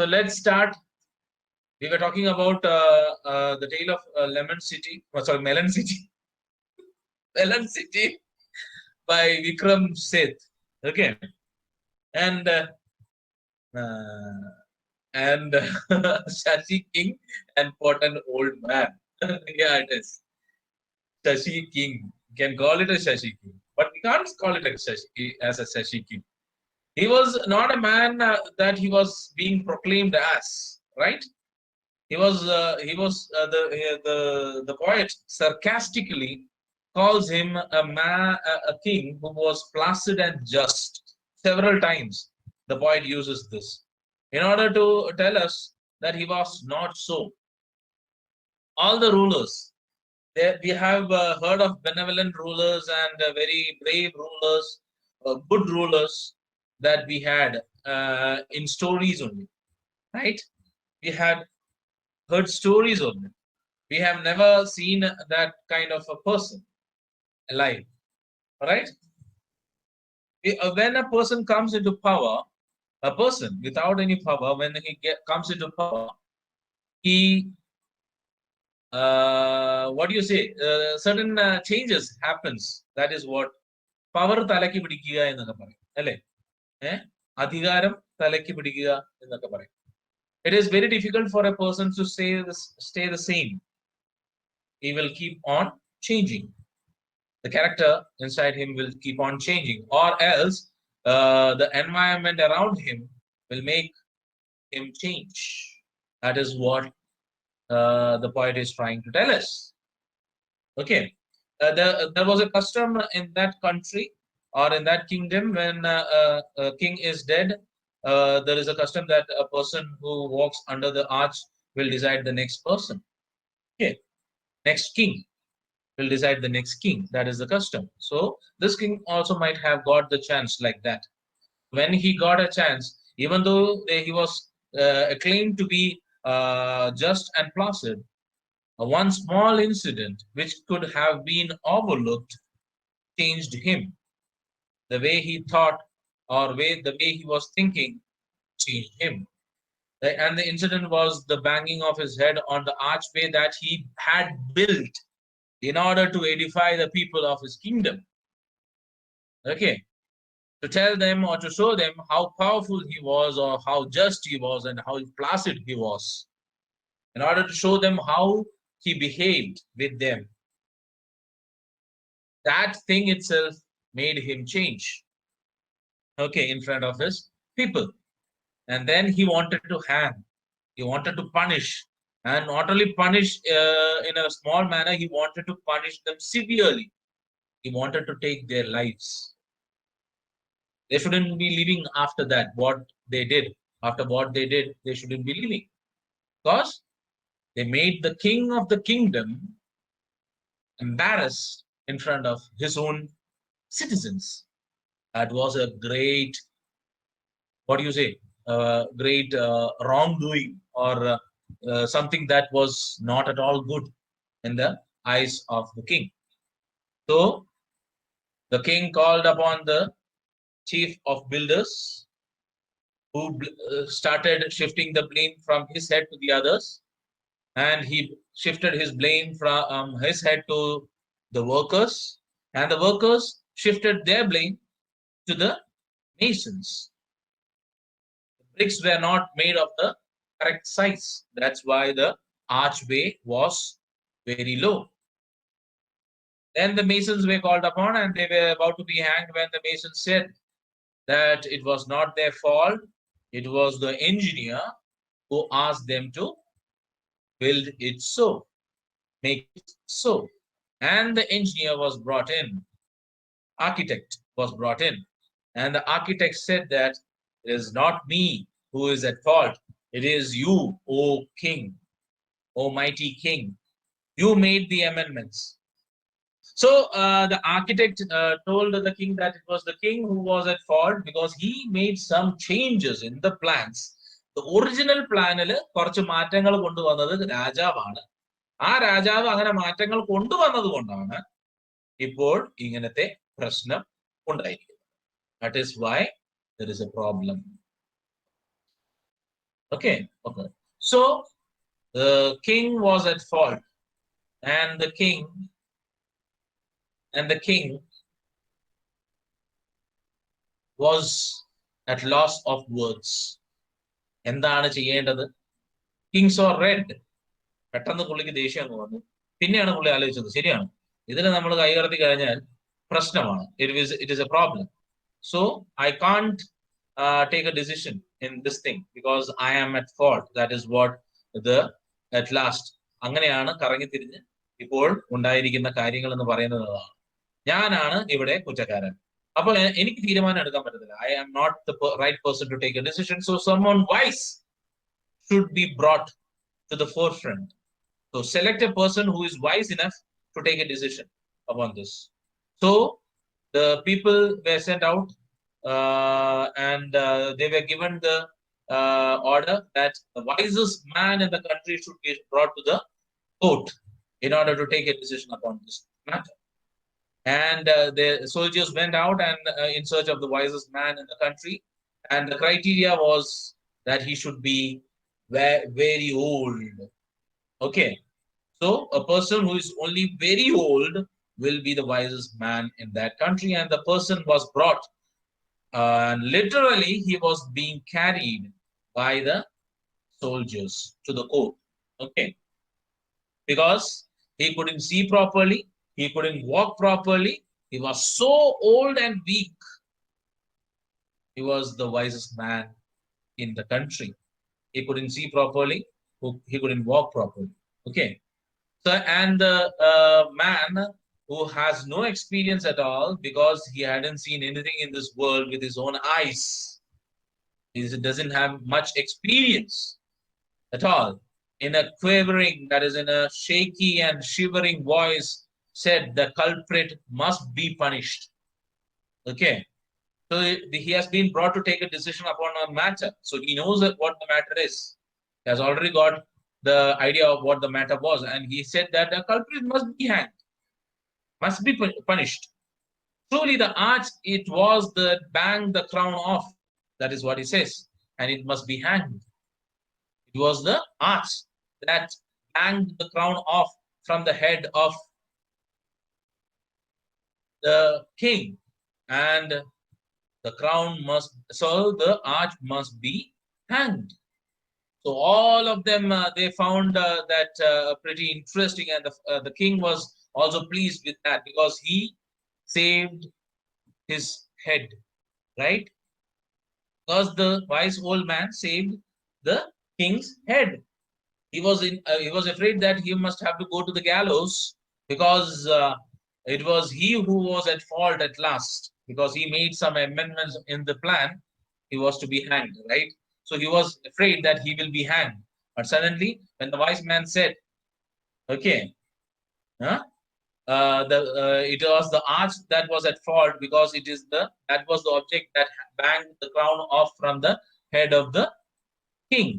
let's start. We were talking about the tale of Lemon City. Oh, sorry, Melon City. Melon City by VIKRAM SETH. Okay, and uh, and Shashi King and Pot an Old Man. Yeah, it is Shashi King. You can call it a Shashi King, but we can't call it a as a Shashi King. He was not a man that he was being proclaimed as, right? The poet sarcastically calls him a king who was placid and just. Several times the poet uses this in order to tell us that he was not so. All the rulers, we have heard of benevolent rulers and very brave rulers, good rulers that we had in stories only, right? We had heard stories only. We have never seen that kind of a person alive, right? When a person comes into power, a person without any power, when comes into power, he what do you say? Certain changes happens. That is what power തലയ്ക്ക് പിടിക്കുക എന്നൊക്കെ പറയും അല്ലേ അധികാരം തലയ്ക്ക് പിടിക്കുക എന്നൊക്കെ പറയും. It is very difficult for a person to stay the same. He will keep on changing. The character inside him will keep on changing, or else the environment around him will make him change. That is what the poet is trying to tell us. Okay, there was a custom in that country or in that kingdom when a king is dead. There is a custom that a person who walks under the arch will decide the next person. Okay, next king will decide the next king. That is the custom. So this king also might have got the chance like that. When he got a chance, even though he was acclaimed to be just and placid, one small incident which could have been overlooked changed him. The way he thought or the way he was thinking changed him. And the incident was the banging of his head on the archway that he had built in order to edify the people of his kingdom. Okay, to tell them or to show them how powerful he was or how just he was and how placid he was, in order to show them how he behaved with them. That thing itself made him change, okay, in front of his people. And then he wanted to hang, he wanted to punish, and not only punish in a small manner, he wanted to punish them severely. He wanted to take their lives. They shouldn't be living after that. What they did, after what they did, they shouldn't be living. Because they made the king of the kingdom embarrassed in front of his own citizens. That was a great, what do you say, great wrongdoing, or something that was not at all good in the eyes of the king. So the king called upon the chief of builders, who started shifting the blame from his head to the others, and he shifted his blame from his head to the workers, and the workers shifted their blame to the masons. The bricks were not made of the correct size. That's why the archway was very low. Then the masons were called upon and they were about to be hanged when the masons said that it was not their fault. It was the engineer who asked them to build it so, make it so. And the engineer was brought in, architect was brought in. And the architect said that it is not me who is at fault. It is you, O king, O mighty king. You made the amendments. So the architect told the king that it was the king who was at fault because he made some changes in the plans. The original planil കുറച്ച് മാറ്റങ്ങൾ കൊണ്ടുവന്നത് രാജാവാണ്. ആ രാജാവ് അങ്ങനെ മാറ്റങ്ങൾ കൊണ്ടുവന്നത് കൊണ്ടാണ് ഇപ്പോൾ ഇങ്ങനത്തെ പ്രശ്നം ഉണ്ടായിരിക്കുന്നത്. That is why there is a problem. Okay, okay. So the king was at fault, and the king was at loss of words. എന്താണ് ചെയ്യേണ്ടത്? King saw red. പെട്ടെന്ന് പുള്ളിക്ക് ദേഷ്യം അങ്ങ് വന്നു. പിന്നെയാണ് പുള്ളി ആലോചിച്ചത്, ശരിയാണ്, ഇതിന് നമ്മൾ കൈകടത്തി കഴിഞ്ഞാൽ പ്രശ്നമാണ്. It is A problem. So I can't take a decision in this thing because I am at fault. That is what the at last അങ്ങനെയാണ് കറങ്ങി തിരിഞ്ഞ് ഇപ്പോൾ ഉണ്ടായിരിക്കുന്ന കാര്യങ്ങൾ എന്ന് പറയുന്നത്. ഞാനാണ് ഇവിടെ കുറ്റക്കാരൻ. അപ്പോൾ എനിക്ക് തീരുമാനം എടുക്കാൻ പറ്റത്തില്ല. I am not the right person to take a decision. So someone wise should be brought to the forefront. So select a person who is wise enough to take a decision upon this. So the people were sent out, and they were given the order that the wisest man in the country should be brought to the court in order to take a decision upon this matter. And the soldiers went out and in search of the wisest man in the country, and the criteria was that he should be very old. Okay, so a person who is only very old will be the wisest man in that country, and the person was brought, and literally he was being carried by the soldiers to the court. Okay, because he couldn't see properly, he couldn't walk properly, he was so old and weak. He was the wisest man in the country. He couldn't see properly, he couldn't walk properly. Okay, so and the man who has no experience at all because he hadn't seen anything in this world with his own eyes, he doesn't have much experience at all, in a quavering, that is in a shaky and shivering voice, said the culprit must be punished. Okay, so he has been brought to take a decision upon a matter. So he knows what the matter is. He has already got the idea of what the matter was, and he said that the culprit must be hanged, must be punished. Truly the arch it was that banged the crown off. That is what he says, and it must be hanged. It was the arch that banged the crown off from the head of the king, and the crown must, so the arch must be hanged. So all of them, they found that pretty interesting, and the king was also pleased with that because he saved his head, right? Because the wise old man saved the king's head. He was afraid that he must have to go to the gallows because it was he who was at fault at last because he made some amendments in the plan. He was to be hanged, right? So he was afraid that he will be hanged. But suddenly, when the wise man said, okay, huh? It was the arch that was at fault because that was the object that banged the crown off from the head of the king.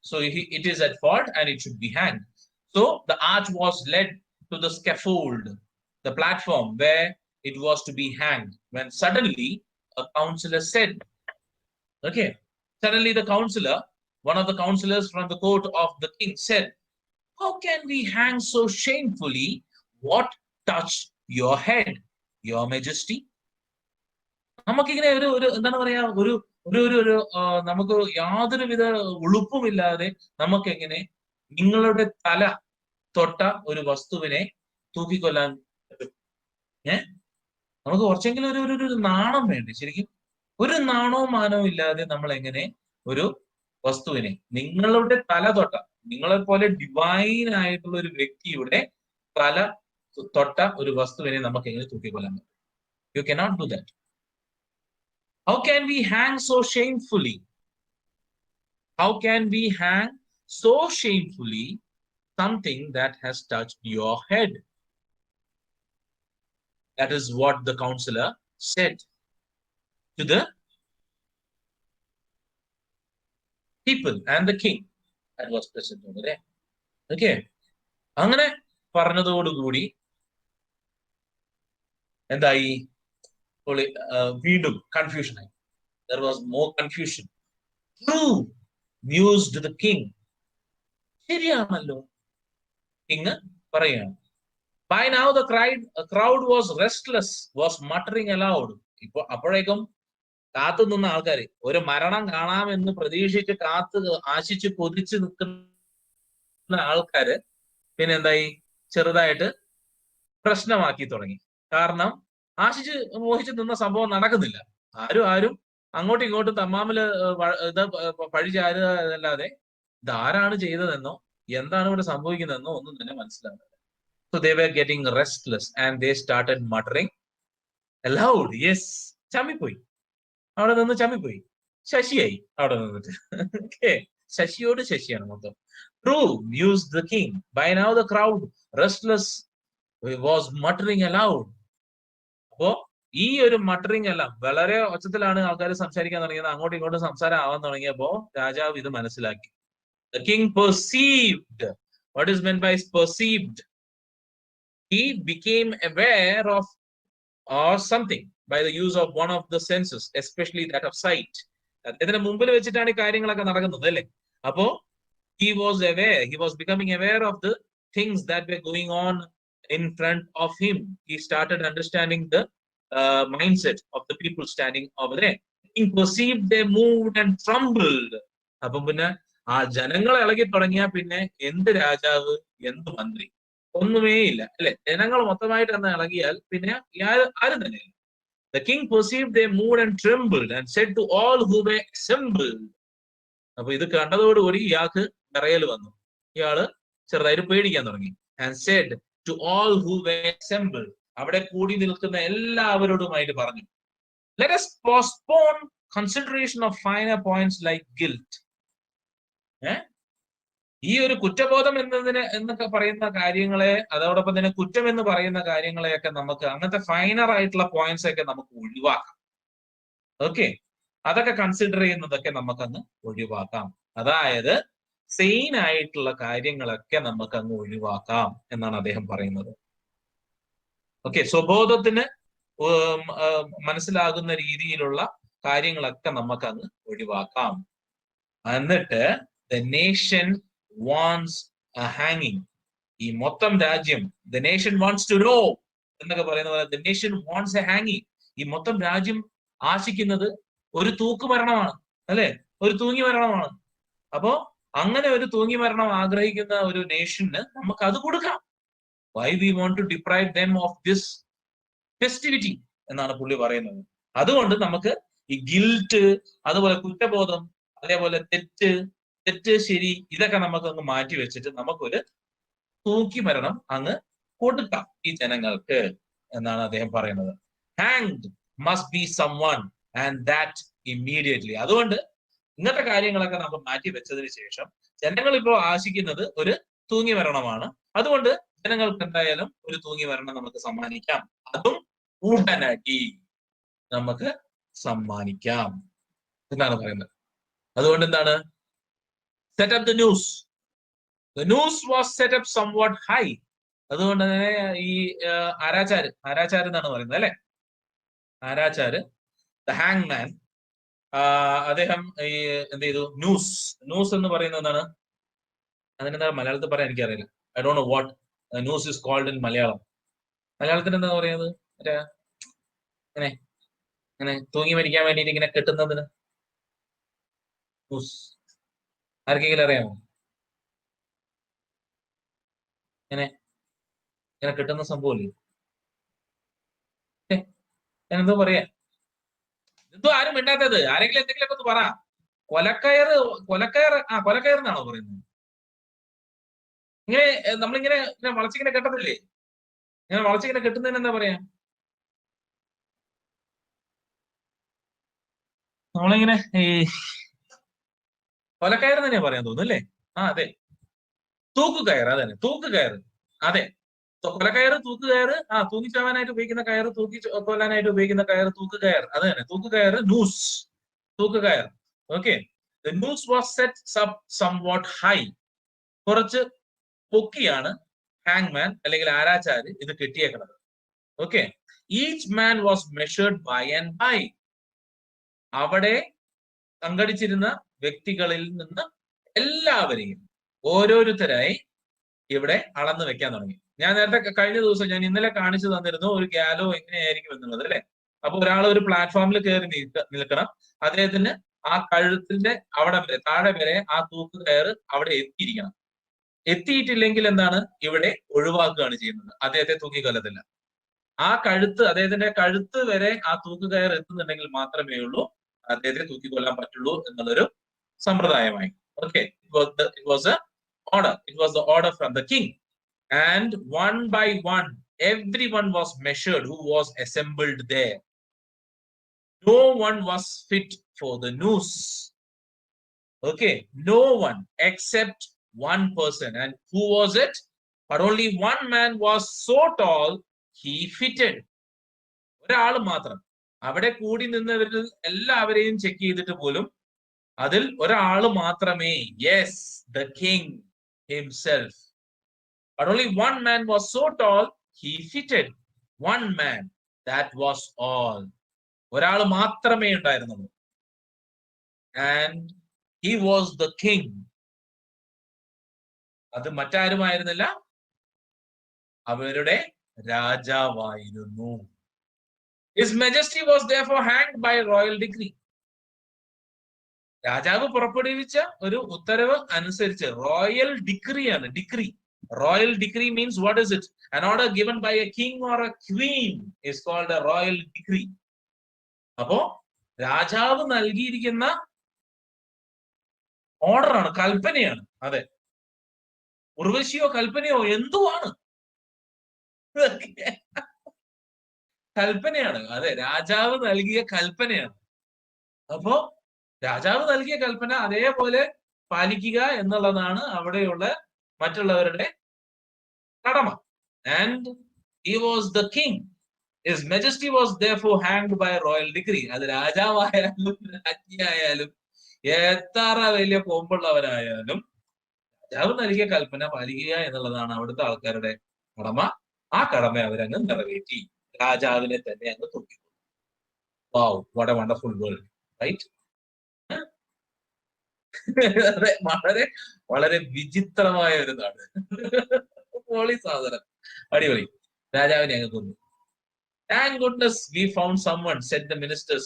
So it is at fault and it should be hanged. So the arch was led to the scaffold, the platform where it was to be hanged, when suddenly a counselor said, okay, suddenly the counselor, one of the counselors from the court of the king said, how can we hang so shamefully? What touched your head, your majesty? നമുക്കിങ്ങനെ ഒരു എന്താണ് പറയാ, ഒരു ഒരു ഒരു ഒരു നമുക്ക് യാതൊരു വിധ ഉളുപ്പുമില്ലാതെ നമുക്ക് എങ്ങനെ നിങ്ങളുടെ തല തൊട്ട ഒരു വസ്തുവിനെ തൂക്കിക്കൊല്ലാൻ പറ്റും? നമുക്ക് കുറച്ചെങ്കിലും ഒരു നാണം വേണ്ടേ? ശരിക്കും ഒരു നാണവും മാനവും ഇല്ലാതെ നമ്മൾ എങ്ങനെ ഒരു വസ്തുവിനെ നിങ്ങളുടെ തല തൊട്ട, നിങ്ങളെ പോലെ ഡിവൈൻ ആയിട്ടുള്ള ഒരു വ്യക്തിയുടെ തല തൊട്ട ഒരു വസ്തുവിനെ നമുക്ക് എങ്ങനെ തൂക്കിക്കൊല്ലാൻ പറ്റും? You cannot do that. How can we hang so shamefully? How can we hang so shamefully something that has touched your head? That is what the counselor said to the people and the king that was present over there. Okay. അങ്ങനെ പറഞ്ഞതോടുകൂടി എന്തായി? വീണ്ടും confusion ആയി. There was more confusion. True, mused the king. ശരിയാണല്ലോ, king പറയാണ്. By now the crowd was restless, was muttering aloud. ഇപ്പൊ അപ്പോഴേക്കും കാത്തു നിന്ന ആൾക്കാര്, ഒരു മരണം കാണാമെന്ന് പ്രതീക്ഷിച്ച് ആശിച്ച് കൊതിച്ച് നിൽക്കുന്ന ആൾക്കാര് പിന്നെ എന്തായി, ചെറുതായിട്ട് പ്രശ്നമാക്കി തുടങ്ങി. കാരണം ആശിച്ച് മോഹിച്ച് നിന്ന സംഭവം നടക്കുന്നില്ല. ആരും അങ്ങോട്ടും ഇങ്ങോട്ടും തമ്മാമില് ഇത് പഴിചാരുക എന്നല്ലാതെ ഇതാരാണ് ചെയ്തതെന്നോ എന്താണ് ഇവിടെ സംഭവിക്കുന്നതെന്നോ ഒന്നും തന്നെ മനസ്സിലാകുന്നില്ല. So they were getting restless and they started muttering aloud. Yes, ചമ്മിപ്പോയി, അവിടെ നിന്ന് ചമ്മിപ്പോയി, ശശിയായി അവിടെ നിന്നിട്ട്. ഓക്കെ, ശശിയോട് ശശിയാണ് മൊത്തം. True, mused the king. By now the crowd, restless, was muttering aloud. അപ്പോ ഈ ഒരു മട്ടറിങ് എല്ലാം വളരെ ഒച്ചത്തിലാണ് ആൾക്കാർ സംസാരിക്കാൻ തുടങ്ങിയത്. അങ്ങോട്ടും ഇങ്ങോട്ടും സംസാരം ആവാൻ തുടങ്ങിയപ്പോ രാജാവ് ഇത് മനസ്സിലാക്കി. The king perceived. What is meant by perceived? He became aware of or something by the use of one of the senses, especially that of sight. ഇതിന് മുമ്പിൽ വെച്ചിട്ടാണ് ഈ കാര്യങ്ങളൊക്കെ നടക്കുന്നത് അല്ലേ? അപ്പോ he was becoming aware of the things that were going on in front of him. He started understanding the mindset of the people standing over there. He perceived, they moved and trembled. അപ്പം പിന്നെ ആ ജനങ്ങൾ ഇളകി തുടങ്ങിയ പിന്നെ എന്ത് രാജാവ് എന്ത് മന്ത്രി ഒന്നുമേ ഇല്ല അല്ലെ? ജനങ്ങൾ മൊത്തമായിട്ട് എന്ന് ഇളകിയാൽ പിന്നെ ആരും തന്നെ ഇല്ല. The king perceived, they moved and trembled and said to all who were assembled. അപ്പൊ ഇത് കണ്ടതോടുകൂടി ഇയാൾക്ക് വിറയൽ വന്നു. ഇയാള് ചെറുതായിട്ട് പേടിക്കാൻ തുടങ്ങി. And said to all who were assembled, അവിടെ കൂടി നിൽക്കുന്ന എല്ലാവരോടുമായിട്ട് പറഞ്ഞു, let us postpone consideration of finer points like guilt. ഈ ഒരു കുറ്റബോധം എന്നൊക്കെ പറയുന്ന കാര്യങ്ങളെ, അതോടൊപ്പം തന്നെ കുറ്റം എന്ന് പറയുന്ന കാര്യങ്ങളെയൊക്കെ നമുക്ക് അങ്ങനത്തെ ഫൈനർ ആയിട്ടുള്ള പോയിന്റ്സ് ഒക്കെ നമുക്ക് ഒഴിവാക്കാം. ഓക്കെ, അതൊക്കെ കൺസിഡർ ചെയ്യുന്നതൊക്കെ നമുക്കങ്ങ് ഒഴിവാക്കാം. അതായത് സെയിൻ ആയിട്ടുള്ള കാര്യങ്ങളൊക്കെ നമുക്ക് അങ്ങ് ഒഴിവാക്കാം എന്നാണ് അദ്ദേഹം പറയുന്നത്. ഓക്കെ, സ്വബോധത്തിന് മനസ്സിലാകുന്ന രീതിയിലുള്ള കാര്യങ്ങളൊക്കെ നമുക്ക് അങ്ങ് ഒഴിവാക്കാം. എന്നിട്ട് the nation wants a hanging. ഈ മൊത്തം രാജ്യം, the nation wants to know എന്നൊക്കെ പറയുന്ന പോലെ the nation wants a hanging. ഈ മൊത്തം രാജ്യം ആശിക്കുന്നത് ഒരു തൂക്ക് മരണമാണ് അല്ലെ? ഒരു തൂങ്ങി മരണമാണ്. അപ്പോ അങ്ങനെ ഒരു തൂങ്ങി മരണം ആഗ്രഹിക്കുന്ന ഒരു നേഷന് നമുക്ക് അത് കൊടുക്കാം. Why we want to deprive them of this festivity എന്നാണ് പുള്ളി പറയുന്നത്. അതുകൊണ്ട് നമുക്ക് ഈ ഗിൽറ്റ്, അതുപോലെ കുറ്റബോധം, അതേപോലെ തെറ്റ് ശരി, ഇതൊക്കെ നമുക്ക് അങ്ങ് മാറ്റി വെച്ചിട്ട് നമുക്കൊരു തൂക്കി മരണം അങ്ങ് കൊടുക്കാം ഈ ജനങ്ങൾക്ക് എന്നാണ് അദ്ദേഹം പറയുന്നത്. Hanged must be someone and that immediately. അതുകൊണ്ട് ഇങ്ങനത്തെ കാര്യങ്ങളൊക്കെ നമ്മൾ മാറ്റി വെച്ചതിന് ശേഷം ജനങ്ങൾ ഇപ്പോൾ ആശിക്കുന്നത് ഒരു തൂങ്ങി മരണമാണ്. അതുകൊണ്ട് ജനങ്ങൾക്ക് എന്തായാലും ഒരു തൂങ്ങി മരണം നമുക്ക് സമ്മാനിക്കാം. അതും ഉടനടി നമുക്ക് സമ്മാനിക്കാം എന്നാണ് പറയുന്നത്. അതുകൊണ്ട് എന്താണ്? set up the news. The news was set up somewhat high. അതുകൊണ്ട് തന്നെ ഈ ആരാച്ചാര് എന്നാണ് പറയുന്നത് അല്ലെ? ആരാച്ചാര്, the hangman, അദ്ദേഹം ഈ എന്ത് ചെയ്തു? ന്യൂസ് എന്ന് പറയുന്നത് എന്താണ്? അതിനെന്താ മലയാളത്തിൽ പറയാൻ എനിക്കറിയില്ല. I don't know what news is called in Malayalam. മലയാളത്തിൽ എന്താ പറയുന്നത്? ഇങ്ങനെ തൂങ്ങി മരിക്കാൻ വേണ്ടിയിട്ട് ഇങ്ങനെ കെട്ടുന്നതിന് ന്യൂസ് ആർക്കെങ്കിലും അറിയാമോ? ഇങ്ങനെ കിട്ടുന്ന സംഭവമില്ലേ? ഞാനെന്തോ പറയാ, എന്തോ ആരും മിണ്ടാത്തത്, ആരെങ്കിലും എന്തെങ്കിലുമൊക്കെ ഒന്ന് പറ. കൊലക്കയർ എന്നാണോ പറയുന്നത്? ഇങ്ങനെ നമ്മളിങ്ങനെ വളച്ചിങ്ങനെ കെട്ടത്തില്ലേ? ഇങ്ങനെ വളച്ചിങ്ങനെ കെട്ടുന്നതിന് എന്താ പറയാ? നമ്മളിങ്ങനെ ഈ കൊലക്കയർ തന്നെയാ പറയാൻ തോന്നുന്നു അല്ലേ? അതെ, തൂക്കുകയർ. അതന്നെ, തൂക്കുകയർ. അതെ, കൊലക്കയറ്, തൂക്കുകയറ്, തൂങ്ങിച്ചാവാനായിട്ട് ഉപയോഗിക്കുന്ന കയറ്, തൂക്കി കൊല്ലാനായിട്ട് ഉപയോഗിക്കുന്ന കയറ്, തൂക്കുകയർ. അത് തന്നെ, തൂക്കുകയറ്, ന്യൂസ്, തൂക്കുകയർ. Okay, the news was set up somewhat high. കുറച്ച് പൊക്കിയാണ് ഹാങ്മാൻ അല്ലെങ്കിൽ ആരാച്ചാര് ഇത് കെട്ടിയേക്കുന്നത്. Okay, each man was measured by and by. അവിടെ സംഘടിച്ചിരുന്ന വ്യക്തികളിൽ നിന്ന് എല്ലാവരെയും ഓരോരുത്തരായി ഇവിടെ അളന്നു വെക്കാൻ തുടങ്ങി. ഞാൻ നേരത്തെ കഴിഞ്ഞ ദിവസം ഞാൻ ഇന്നലെ കാണിച്ചു തന്നിരുന്നു ഒരു ഗാലോ എങ്ങനെയായിരിക്കും എന്നുള്ളത് അല്ലെ. അപ്പൊ ഒരാൾ ഒരു പ്ലാറ്റ്ഫോമിൽ കയറി നിൽക്കണം. അദ്ദേഹത്തിന് ആ കഴുത്തിന്റെ അവിടെ വരെ താഴെ വരെ ആ തൂക്ക് കയറ് അവിടെ എത്തിയിരിക്കണം. എത്തിയിട്ടില്ലെങ്കിൽ എന്താണ്, ഇവിടെ ഒഴിവാക്കുകയാണ് ചെയ്യുന്നത്, അദ്ദേഹത്തെ തൂക്കിക്കൊല്ലത്തില്ല. ആ കഴുത്ത്, അദ്ദേഹത്തിന്റെ കഴുത്ത് വരെ ആ തൂക്ക് കയർ എത്തുന്നുണ്ടെങ്കിൽ മാത്രമേ ഉള്ളൂ അദ്ദേഹത്തെ തൂക്കിക്കൊല്ലാൻ പറ്റുള്ളൂ എന്നുള്ളൊരു സമ്പ്രദായമായി. Okay, it was a order. It was the order from the king. And one by one, everyone was measured who was assembled there. No one was fit for the noose. Okay, no one except one person. And who was it? But only one man was so tall, he fitted. ഒരാൾ മാത്രം. അവിടെ കൂടി നിന്നവരിൽ എല്ലാവരെയും check ചെയ്തിട്ട് പോലും അതിൽ ഒരാൾ മാത്രമേ, yes, the king himself. But only one man was so tall, he fitted. One man, that was all. ഒരാൾ മാത്രമേ ഉണ്ടായിരുന്നുള്ളൂ. And he was the king. അത് മറ്റാരുമായിരുന്നില്ല, അവരുടെ രാജാവായിരുന്നു. His Majesty was therefore hanged by royal decree. രാജാവ് പുറപ്പെടുവിച്ച ഒരു ഉത്തരവ് അനുസരിച്ച്, റോയൽ ഡിക്രിയാണ്, decree. Royal decree means what is it? An order given by a king or a queen is called a royal decree. അപ്പോ രാജാവ് നൽകിയിരിക്കുന്ന ഓർഡറാണ്, കൽപ്പനയാണ്. അതെ, ഉർവശിയോ കൽപ്പനയോ എന്തുവാണ്, കൽപ്പനയാണ്. അതെ, രാജാവ് നൽകിയ കൽപ്പനയാണ്. അപ്പോ രാജാവ് നൽകിയ കൽപ്പന അതേപോലെ പാലിക്കുക എന്നുള്ളതാണ് അവിടെയുള്ള മറ്റുള്ളവരുടെ കടമ. And he was the king. His Majesty was therefore hanged by a royal decree. അത് രാജാവായാലും രാജ്ഞിയായാലും എത്ര വലിയ കൊമ്പുള്ളവരായാലും രാജാവ് നൽകിയ കൽപ്പന പാലിക്കുക എന്നുള്ളതാണ് അവിടുത്തെ ആൾക്കാരുടെ കടമ. ആ കടമ അവരങ്ങ് നിറവേറ്റി, രാജാവിനെ തന്നെ അങ്ങ് തൂക്കി. Wow, what a wonderful world, right? വളരെ വളരെ വിചിത്രമായ ഒരു നാട്. പൊളി സാധനം, അടിപൊളി. രാജാവിനെ അങ്ങ് കൊന്നു. Thank goodness we found someone, said the ministers.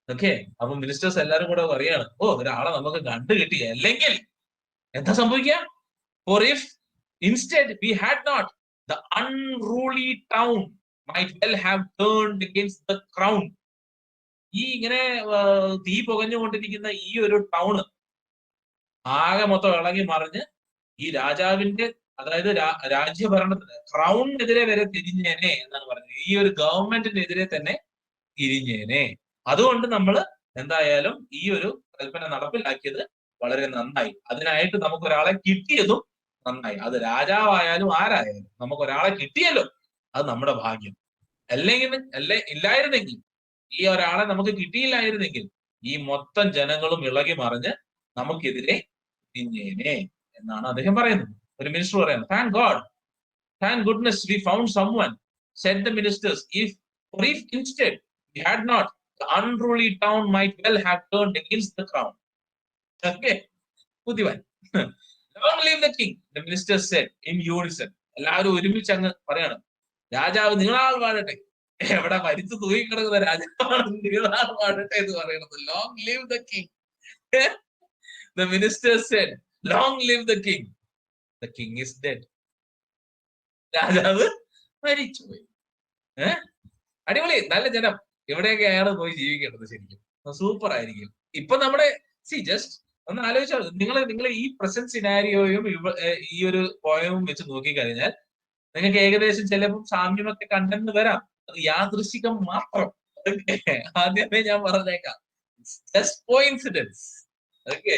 Okay, അപ്പൊ മിനിസ്റ്റേഴ്സ് എല്ലാരും കൂടെ പറയാണ്, ഓ, ഒരാളെ നമുക്ക് കണ്ടു കിട്ടി. അല്ലെങ്കിൽ എന്താ സംഭവിക്കുക? For if instead we had not, the unruly town might well have turned against the crown. ഈ ഇങ്ങനെ തീ പുകഞ്ഞുകൊണ്ടിരിക്കുന്ന ഈ ഒരു ടൗണ് ആകെ മൊത്തം ഇളകി മറിഞ്ഞ് ഈ രാജാവിന്റെ, അതായത് രാജ്യഭരണത്തിന്, ക്രൗണിനെതിരെ വരെ തിരിഞ്ഞേനെ എന്നാണ് പറഞ്ഞത്. ഈ ഒരു ഗവൺമെന്റിനെതിരെ തന്നെ തിരിഞ്ഞേനെ. അതുകൊണ്ട് നമ്മൾ എന്തായാലും ഈ ഒരു കൽപ്പന നടപ്പിലാക്കിയത് വളരെ നന്നായി. അതിനായിട്ട് നമുക്കൊരാളെ കിട്ടിയതും നന്നായി. അത് രാജാവായാലും ആരായാലും നമുക്കൊരാളെ കിട്ടിയല്ലോ, അത് നമ്മുടെ ഭാഗ്യം. ഇല്ലായിരുന്നെങ്കിൽ, ഈ ഒരാളെ നമുക്ക് കിട്ടിയില്ലായിരുന്നെങ്കിൽ ഈ മൊത്തം ജനങ്ങളും ഇളകി മറിഞ്ഞ് നമുക്കെതിരെ തിരിഞ്ഞേനെ എന്നാണ് അദ്ദേഹം പറയുന്നത്. ഒരു മിനിസ്റ്റർ പറയുന്നത്, thank goodness we found someone, said the ministers. For if instead we had not, the unruly town might well have turned against the crown. Okay, പുതിവൻ. Long live the king, the ministers said in unison. എല്ലാവരും ഒരുമിച്ച് അങ്ങ് പറയാണ്, രാജാവ് നീളാൾ വാഴട്ടെ. എവിടെ മരിച്ചു തൂങ്ങിക്കിടക്കുന്ന രാജാവാണ് നീളാൾ വാഴട്ടെ എന്ന് പറയുന്നത്. Long live the king. The ministers said, long live the king. The king is dead. രാജാവ് മരിച്ചുപോയി. അടിപൊളി, നല്ല ജനം. ഇവിടെയൊക്കെ അയാൾ പോയി ജീവിക്കേണ്ടത് ശരിക്കും സൂപ്പർ ആയിരിക്കും. ഇപ്പൊ നമ്മുടെ ജസ്റ്റ് ഒന്ന് ആലോചിച്ചാൽ, നിങ്ങൾ ഈ പ്രസന്റ് സിനാരിയോയും ഈ ഒരു പോയവും വെച്ച് നോക്കിക്കഴിഞ്ഞാൽ നിങ്ങൾക്ക് ഏകദേശം ചിലപ്പോൾ സാമ്യമൊക്കെ കണ്ടെന്ന് വരാം. അത് യാദൃശ്ചികം മാത്രം. ആദ്യമേ ഞാൻ പറഞ്ഞേക്കാം, just coincidence. Okay,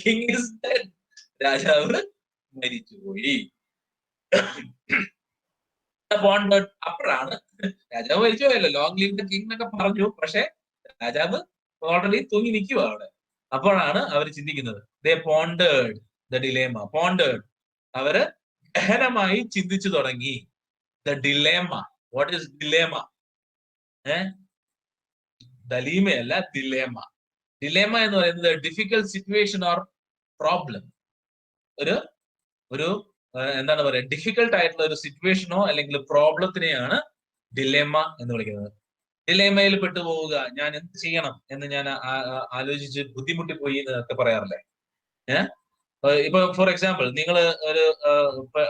king is dead. രാജാവ് മരിച്ചുപോയി. അപ്പോഴാണ് രാജാവ് മരിച്ചുപോയല്ലോ, ലോങ് ലിവ് ദ കിങ് എന്നൊക്കെ പറഞ്ഞു. പക്ഷെ രാജാവ് ഓൾറെഡി തൂങ്ങി നിൽക്കുക അവിടെ. അപ്പോഴാണ് അവർ ചിന്തിക്കുന്നത്, ദേ പോണ്ടേഡ് ദ ഡിലേമ. പോണ്ടേഡ്, അവര് ഗഹനമായി ചിന്തിച്ചു തുടങ്ങി. The dilemma, what is dilemma? ദലീമയല്ല, ഡിലേമ. ഡിലേമ എന്ന് പറയുന്നത് ഡിഫിക്കൽട്ട് സിറ്റുവേഷൻ ഓർ പ്രോബ്ലം. ഒരു ഒരു എന്താണ് പറയുക, ഡിഫിക്കൽട്ട് ആയിട്ടുള്ള ഒരു സിറ്റുവേഷനോ അല്ലെങ്കിൽ പ്രോബ്ലത്തിനെയാണ് ഡിലേമ എന്ന് വിളിക്കുന്നത്. ഡിലേമയിൽ പെട്ടുപോവുക, ഞാൻ എന്ത് ചെയ്യണം എന്ന് ഞാൻ ആലോചിച്ച് ബുദ്ധിമുട്ടി പോയി എന്നൊക്കെ പറയാറില്ലേ. ഇപ്പൊ ഫോർ എക്സാമ്പിൾ, നിങ്ങൾ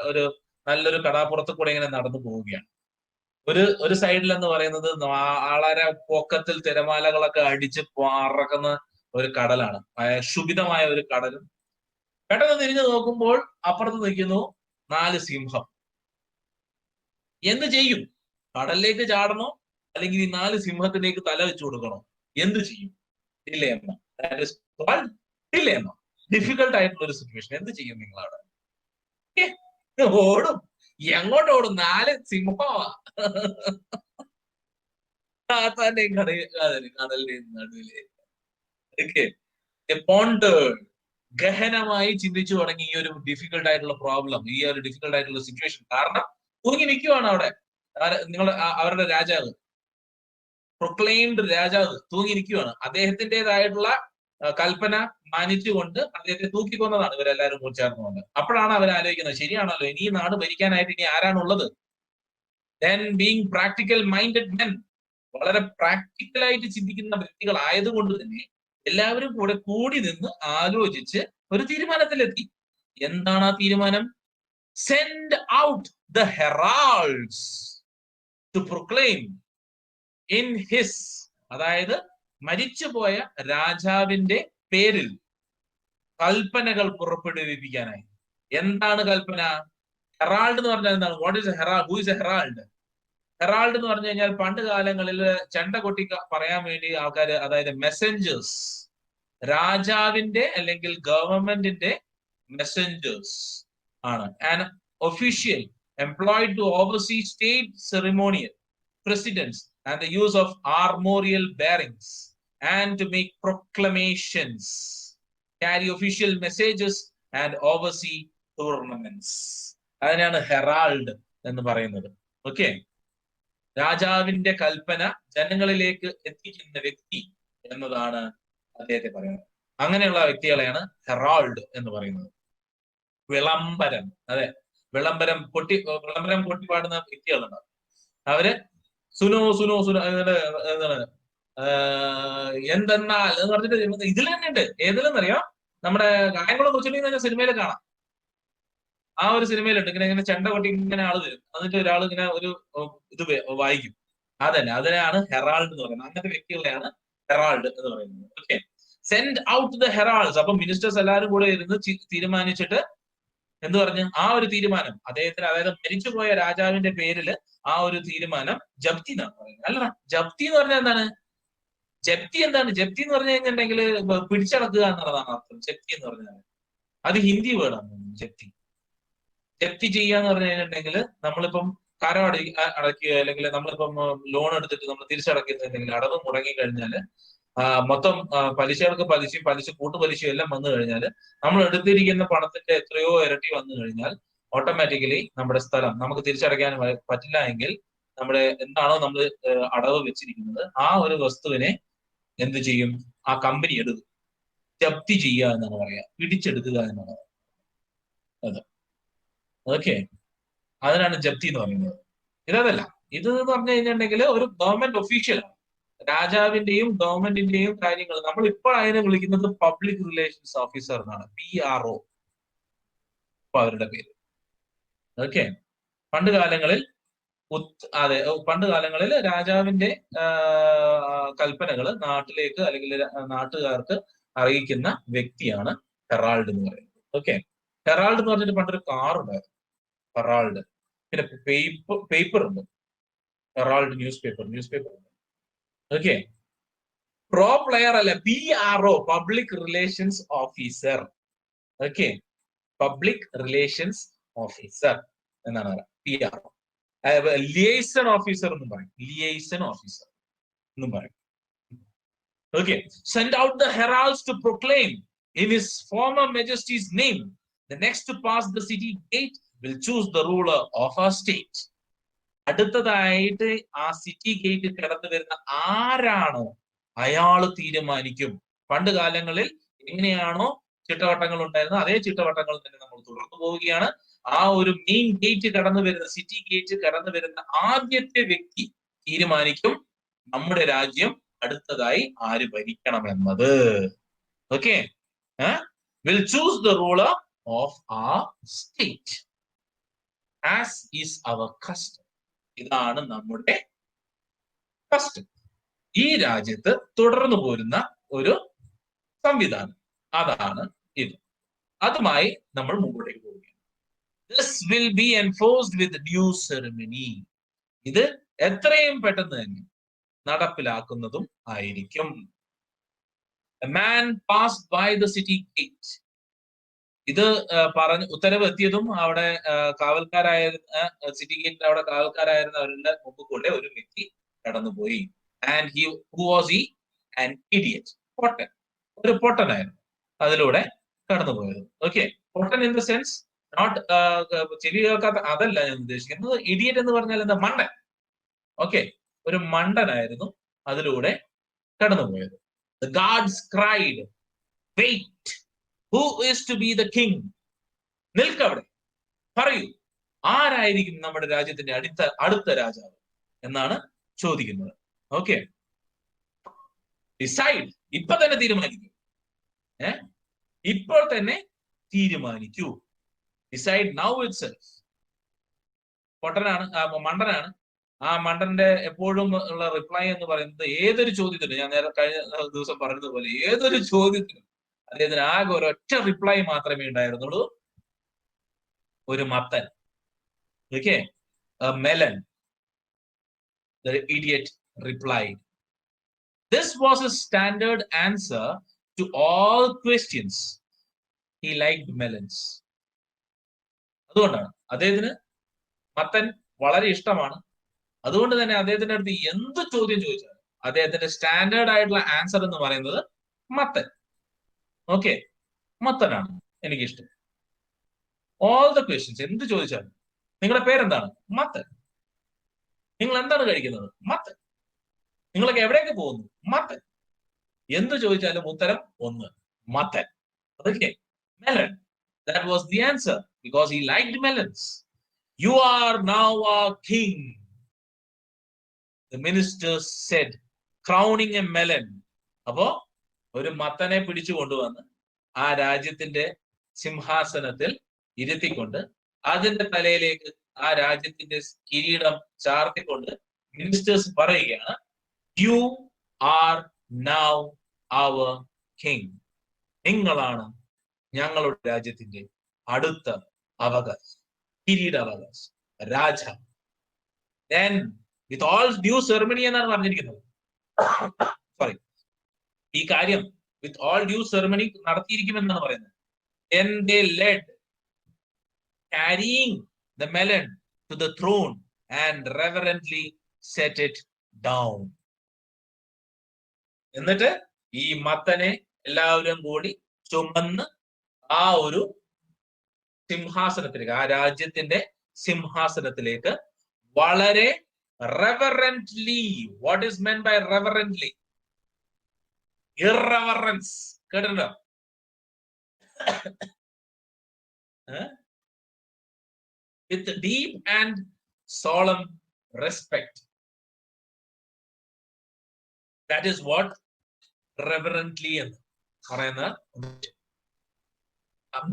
ഒരു നല്ലൊരു കടാപ്പുറത്ത് കൂടെ ഇങ്ങനെ നടന്നു പോവുകയാണ്. ഒരു സൈഡിൽ എന്ന് പറയുന്നത് വളരെ പൊക്കത്തിൽ തിരമാലകളൊക്കെ അടിച്ച് പറക്കുന്ന ഒരു കടലാണ്, ശുഭിതമായ ഒരു കടലും. പെട്ടെന്ന് തിരിഞ്ഞു നോക്കുമ്പോൾ അപ്പുറത്ത് നിൽക്കുന്നു 4 സിംഹം. എന്ത് ചെയ്യും? കടലിലേക്ക് ചാടണോ അല്ലെങ്കിൽ ഈ 4 സിംഹത്തിലേക്ക് തല വെച്ചു കൊടുക്കണോ? എന്ത് ചെയ്യും? Dilemma. That is called dilemma. Difficult ആയിട്ടുള്ള ഒരു സിറ്റുവേഷൻ. എന്ത് ചെയ്യും നിങ്ങളവിടെ? ഓടും. എങ്ങോട്ട് ഓടും? 4 സിംഹമാ. താത്താന്റെയും കടലിന്റെയും നടുവില്. ഗഹനമായി ചിന്തിച്ചു തുടങ്ങി ഈ ഒരു ഡിഫിക്കൽട്ട് ആയിട്ടുള്ള പ്രോബ്ലം, ഈ ഒരു ഡിഫിക്കൽട്ട് ആയിട്ടുള്ള സിറ്റുവേഷൻ. കാരണം തൂങ്ങി നിൽക്കുവാണ് അവിടെ. അവരുടെ രാജാവ്, പ്രൊക്ലെയിംഡ് രാജാവ് തൂങ്ങിയിരിക്കുകയാണ്. അദ്ദേഹത്തിൻ്റെതായിട്ടുള്ള കൽപ്പന മാനിച്ചുകൊണ്ട് അദ്ദേഹത്തെ തൂക്കിക്കൊന്നതാണ് ഇവരെല്ലാവരും കൂടി ചേർന്നുകൊണ്ട്. അപ്പോഴാണ് അവർ ആലോചിക്കുന്നത്, ശരിയാണല്ലോ, ഇനി ഈ നാട് ഭരിക്കാനായിട്ട് ഇനി ആരാണുള്ളത്? Then being practical minded men, വളരെ പ്രാക്ടിക്കലായിട്ട് ചിന്തിക്കുന്ന വ്യക്തികൾ ആയതുകൊണ്ട് തന്നെ എല്ലാവരും കൂടെ കൂടി നിന്ന് ആലോചിച്ച് ഒരു തീരുമാനത്തിലെത്തി. എന്താണ് ആ തീരുമാനം? Send out the heralds to proclaim in his, അതായത് മരിച്ചുപോയ രാജാവിന്റെ പേരിൽ കൽപ്പനകൾ പുറപ്പെടുവിപ്പിക്കാനായി. എന്താണ് കൽപ്പന? ഹെറാൾഡ് എന്ന് പറഞ്ഞാൽ എന്താണ്? What is A Herald? Who is A Herald? Herald എന്ന് പറഞ്ഞു കഴിഞ്ഞാൽ പണ്ട് കാലങ്ങളിൽ ചെണ്ട കൊട്ടി പറയാൻ വേണ്ടി ആൾക്കാർ, അതായത് മെസ്സഞ്ചേഴ്സ്, രാജാവിന്റെ അല്ലെങ്കിൽ ഗവൺമെന്റിന്റെ മെസ്സഞ്ചേഴ്സ് ആണ്. An official employed to oversee state ceremonial precedents and the use of armorial bearings and to make proclamations, carry official messages and oversee tournaments. അതിനാണ് ഹെറാൾഡ് എന്ന് പറയുന്നത്. ഓക്കെ, രാജാവിന്റെ കൽപ്പന ജനങ്ങളിലേക്ക് എത്തിക്കുന്ന വ്യക്തി എന്നതാണ് അദ്ദേഹത്തെ പറയുന്നത്. അങ്ങനെയുള്ള വ്യക്തികളെയാണ് ഹെറാൾഡ് എന്ന് പറയുന്നത്. വിളംബരം, അതെ, വിളംബരം കൊട്ടി പാടുന്ന വ്യക്തികളുണ്ട്. അവര് സുനോ സുനോ സുനോ എന്താണ് എന്തെന്നാൽ എന്ന് പറഞ്ഞിട്ട് ഇതിൽ തന്നെ ഉണ്ട്. ഏതിലെന്നറിയാം? നമ്മുടെ കായംകുളം കൊച്ചുണ്ണി സിനിമയിൽ കാണാം. ആ ഒരു സിനിമയിലുണ്ട്, ഇങ്ങനെ ചെണ്ട കൊട്ടി ഇങ്ങനെ ആള് വരും, എന്നിട്ട് ഒരാൾ ഇങ്ങനെ ഒരു ഇത് വായിക്കും. അതന്നെ, അതിനാണ് ഹെറാൾഡ് എന്ന് പറയുന്നത്. അങ്ങനത്തെ വ്യക്തികളെയാണ് ഹെറാൾഡ് എന്ന് പറയുന്നത്. Okay, send out the heralds. അപ്പൊ മിനിസ്റ്റേഴ്സ് എല്ലാവരും കൂടെ ഇരുന്ന് തീരുമാനിച്ചിട്ട് എന്ത് പറഞ്ഞു? ആ ഒരു തീരുമാനം അദ്ദേഹത്തിന്, അതായത് മരിച്ചുപോയ രാജാവിന്റെ പേരിൽ ആ ഒരു തീരുമാനം ജപ്തി എന്നാണ് പറയുന്നത്. അല്ല, ജപ്തി എന്ന് പറഞ്ഞാൽ എന്താണ്? ജപ്തി എന്താണ്? ജപ്തി എന്ന് പറഞ്ഞു കഴിഞ്ഞിട്ടുണ്ടെങ്കിൽ പിടിച്ചടക്കുക എന്നുള്ളതാണ് അർത്ഥം. ജപ്തി എന്ന് പറഞ്ഞാൽ അത് ഹിന്ദി വേർഡാണ്. ജപ്തി ജപ്തി ചെയ്യാന്ന് പറഞ്ഞു കഴിഞ്ഞിട്ടുണ്ടെങ്കിൽ നമ്മളിപ്പം കരം അടയ്ക്കുക, അല്ലെങ്കിൽ നമ്മളിപ്പം ലോൺ എടുത്തിട്ട് നമ്മൾ തിരിച്ചടക്കുന്നുണ്ടെങ്കിൽ അടവ് മുടങ്ങി കഴിഞ്ഞാൽ മൊത്തം പലിശകൾക്ക് പലിശ കൂട്ടുപലിശയും എല്ലാം വന്നു കഴിഞ്ഞാൽ നമ്മൾ എടുത്തിരിക്കുന്ന പണത്തിന്റെ എത്രയോ ഇരട്ടി വന്നു കഴിഞ്ഞാൽ ഓട്ടോമാറ്റിക്കലി നമ്മുടെ സ്ഥലം നമുക്ക് തിരിച്ചടയ്ക്കാൻ പറ്റില്ല എങ്കിൽ നമ്മുടെ എന്താണോ നമ്മൾ അടവ് വെച്ചിരിക്കുന്നത് ആ ഒരു വസ്തുവിനെ എന്ത് ചെയ്യും? ആ കമ്പനി എടുക്കും. ജപ്തി ചെയ്യുക എന്നാണ് പറയാ, പിടിച്ചെടുക്കുക എന്നാണ് അത്. ഓക്കെ, അതിനാണ് ജപ്തി എന്ന് പറയുന്നത്. ഇതല്ല, ഇത് എന്ന് പറഞ്ഞു കഴിഞ്ഞിട്ടുണ്ടെങ്കിൽ ഒരു ഗവൺമെന്റ് ഒഫീഷ്യലാണ്. രാജാവിന്റെയും ഗവൺമെന്റിന്റെയും കാര്യങ്ങൾ നമ്മൾ ഇപ്പോൾ അതിനെ വിളിക്കുന്നത് പബ്ലിക് റിലേഷൻസ് ഓഫീസർ എന്നാണ്, PRO അവരുടെ പേര്. ഓക്കെ, പണ്ട് കാലങ്ങളിൽ പണ്ട് കാലങ്ങളിൽ രാജാവിന്റെ കൽപ്പനകൾ നാട്ടിലേക്ക് അല്ലെങ്കിൽ നാട്ടുകാർക്ക് അറിയിക്കുന്ന വ്യക്തിയാണ് ഹെറാൾഡ് എന്ന് പറയുന്നത്. ഓക്കെ, ഹെറാൾഡ് എന്ന് പറഞ്ഞിട്ട് പണ്ടൊരു കാർ ഉണ്ടായിരുന്നു, ഹെറാൾഡ്. പിന്നെ പേപ്പർ ഉണ്ട്, ഹെറാൾഡ് ന്യൂസ് പേപ്പർ ഉണ്ട്. ഓക്കെ, പ്രോ പ്ലെയർ അല്ല, PRO, public relations officer. Okay, public relations officer എന്നാണ് പറയുക, PRO. ലിയേസൺ ഓഫീസർ എന്നും പറയും, ലിയേസൺ ഓഫീസർ എന്നും പറയും. Okay, send out the heralds to proclaim in his former majesty's name the next to pass the city gate will choose the ruler of ആ state. അടുത്തതായിട്ട് ആ city gate കടന്നു വരുന്ന ആരാണോ അയാൾ തീരുമാനിക്കും. പണ്ട് കാലങ്ങളിൽ എങ്ങനെയാണോ ചിട്ടവട്ടങ്ങൾ ഉണ്ടായിരുന്നത് അതേ ചിട്ടവട്ടങ്ങൾ തന്നെ നമ്മൾ തുടർന്നു പോവുകയാണ്. ആ ഒരു മെയിൻ ഗേറ്റ് കടന്നു വരുന്ന, സിറ്റി ഗേറ്റ് കടന്നു വരുന്ന ആദ്യത്തെ വ്യക്തി തീരുമാനിക്കും നമ്മുടെ രാജ്യം അടുത്തതായി ആര് ഭരിക്കണമെന്നത്. Okay, will choose the ruler of our state as is our custom. ഇതാണ് നമ്മുടെ കസ്റ്റം. ഈ രാജ്യത്ത് തുടർന്നു പോരുന്ന ഒരു സംവിധാനം, അതാണ് ഇത്. അതുമായി നമ്മൾ മുമ്പോട്ടേക്ക് പോവുകയാണ്. This will be enforced with due ceremony. ഇത് എത്രയും പെട്ടെന്ന് തന്നെ നടപ്പിലാക്കുന്നതും ആയിരിക്കും. A man passed by the city gate. ഇത് പറഞ്ഞ് ഉത്തരവ് എത്തിയതും അവിടെ കാവൽക്കാരായിരുന്ന, സിറ്റി ഗേറ്റിൽ അവിടെ കാവൽക്കാരായിരുന്നവരുടെ മുമ്പ് കൂടെ ഒരു വ്യക്തി കടന്നുപോയി. And who was he? An idiot, പൊട്ടൻ, ഒരു പൊട്ടനായിരുന്നു അതിലൂടെ കടന്നുപോയത്. Okay, Pottan in the sense not ചെവി കേൾക്കാത്ത, അതല്ല ഞാൻ ഉദ്ദേശിക്കുന്നത്. ഇഡിയറ്റ് എന്ന് പറഞ്ഞാൽ എന്താ? മണ്ടൻ. ഓക്കെ, ഒരു മണ്ടനായിരുന്നു അതിലൂടെ കടന്നുപോയത്. The guards cried, "Wait, who is to be the king?" നിൽക്കവിടെ, പറയൂ, ആരായിരിക്കും നമ്മുടെ രാജ്യത്തിന്റെ അടുത്ത രാജാവ് എന്നാണ് ചോദിക്കുന്നത്. ഓക്കെ, ഡിസൈഡ്, ഇപ്പൊ തന്നെ തീരുമാനിക്കൂ. ഇപ്പോൾ തന്നെ തീരുമാനിക്കൂ. Decide now itself. പൊട്ടനാണ്, മണ്ടനാണ്. ആ മണ്ടന്റെ എപ്പോഴും ഉള്ള റിപ്ലൈ എന്ന് പറയുന്നത് ഏതൊരു ചോദ്യത്തിനും, ഞാൻ നേരെ കഴിഞ്ഞ ദിവസം പറഞ്ഞതുപോലെ, ഏതൊരു ചോദ്യത്തിനും അദ്ദേഹത്തിന് ആകെ ഒരൊറ്റ റിപ്ലൈ മാത്രമേ ഉണ്ടായിരുന്നുള്ളൂ, ഒരു മത്തൻ. Okay, melon. The idiot replied. This was a standard answer to all questions. He liked melons. അതുകൊണ്ടാണ് അദ്ദേഹത്തിന് മത്തൻ വളരെ ഇഷ്ടമാണ്. അതുകൊണ്ട് തന്നെ അദ്ദേഹത്തിന്റെ അടുത്ത് എന്ത് ചോദ്യം ചോദിച്ചാലും അദ്ദേഹത്തിന്റെ സ്റ്റാൻഡേർഡ് ആയിട്ടുള്ള ആൻസർ എന്ന് പറയുന്നത് മത്തൻ. ഓക്കെ, മത്തനാണ് എനിക്കിഷ്ടം. ഓൾ ദ ക്വസ്റ്റ്യൻസ്, എന്ത് ചോദിച്ചാലും, നിങ്ങളുടെ പേരെന്താണ്? മത്തൻ. നിങ്ങൾ എന്താണ് കഴിക്കുന്നത്? മത്തൻ. നിങ്ങളൊക്കെ എവിടേക്ക് പോകുന്നു? മത്തൻ. എന്ത് ചോദിച്ചാലും ഉത്തരം ഒന്ന്, മത്തൻ. Okay, melon. That was the answer because he liked melons. You are now our king, the minister said, crowning a melon. അപ്പോ ഒരു മത്തനെ പിടിച്ചു കൊണ്ടുവന്ന് ആ രാജ്യത്തിന്റെ സിംഹാസനത്തിൽ ഇരുത്തിക്കൊണ്ട് അതിന്റെ തലയിലേക്ക് ആ രാജ്യത്തിന്റെ കിരീടം ചാർത്തിക്കൊണ്ട് മിനിസ്റ്റേഴ്സ് പറയുകയാണ്, you are now our king. നിങ്ങളാണ് ഞങ്ങളുടെ രാജ്യത്തിന്റെ അടുത്ത അവകാശം, കിരീടാവകാശം, രാജാവ്. Then with all due ceremony എന്നാണ് പറഞ്ഞിരിക്കുന്നത്. സോറി, ഈ കാര്യം വിത്ത് ഓൾ ഡ്യൂ സെറമണി നടത്തിയിരിക്കുമെന്നാണ് പറയുന്നത്. Then they led, carrying the melon to the throne and reverently set it down. എന്നിട്ട് ഈ മത്തനെ എല്ലാവരും കൂടി ചുമന്ന് ആ ഒരു സിംഹാസനത്തിലേക്ക്, ആ രാജ്യത്തിന്റെ സിംഹാസനത്തിലേക്ക് വളരെ reverently. What is meant by reverently? Irreverence. കേട്ടിട്ടുണ്ടോ? With deep and solemn respect. That is what reverently എന്ന് പറയുന്ന.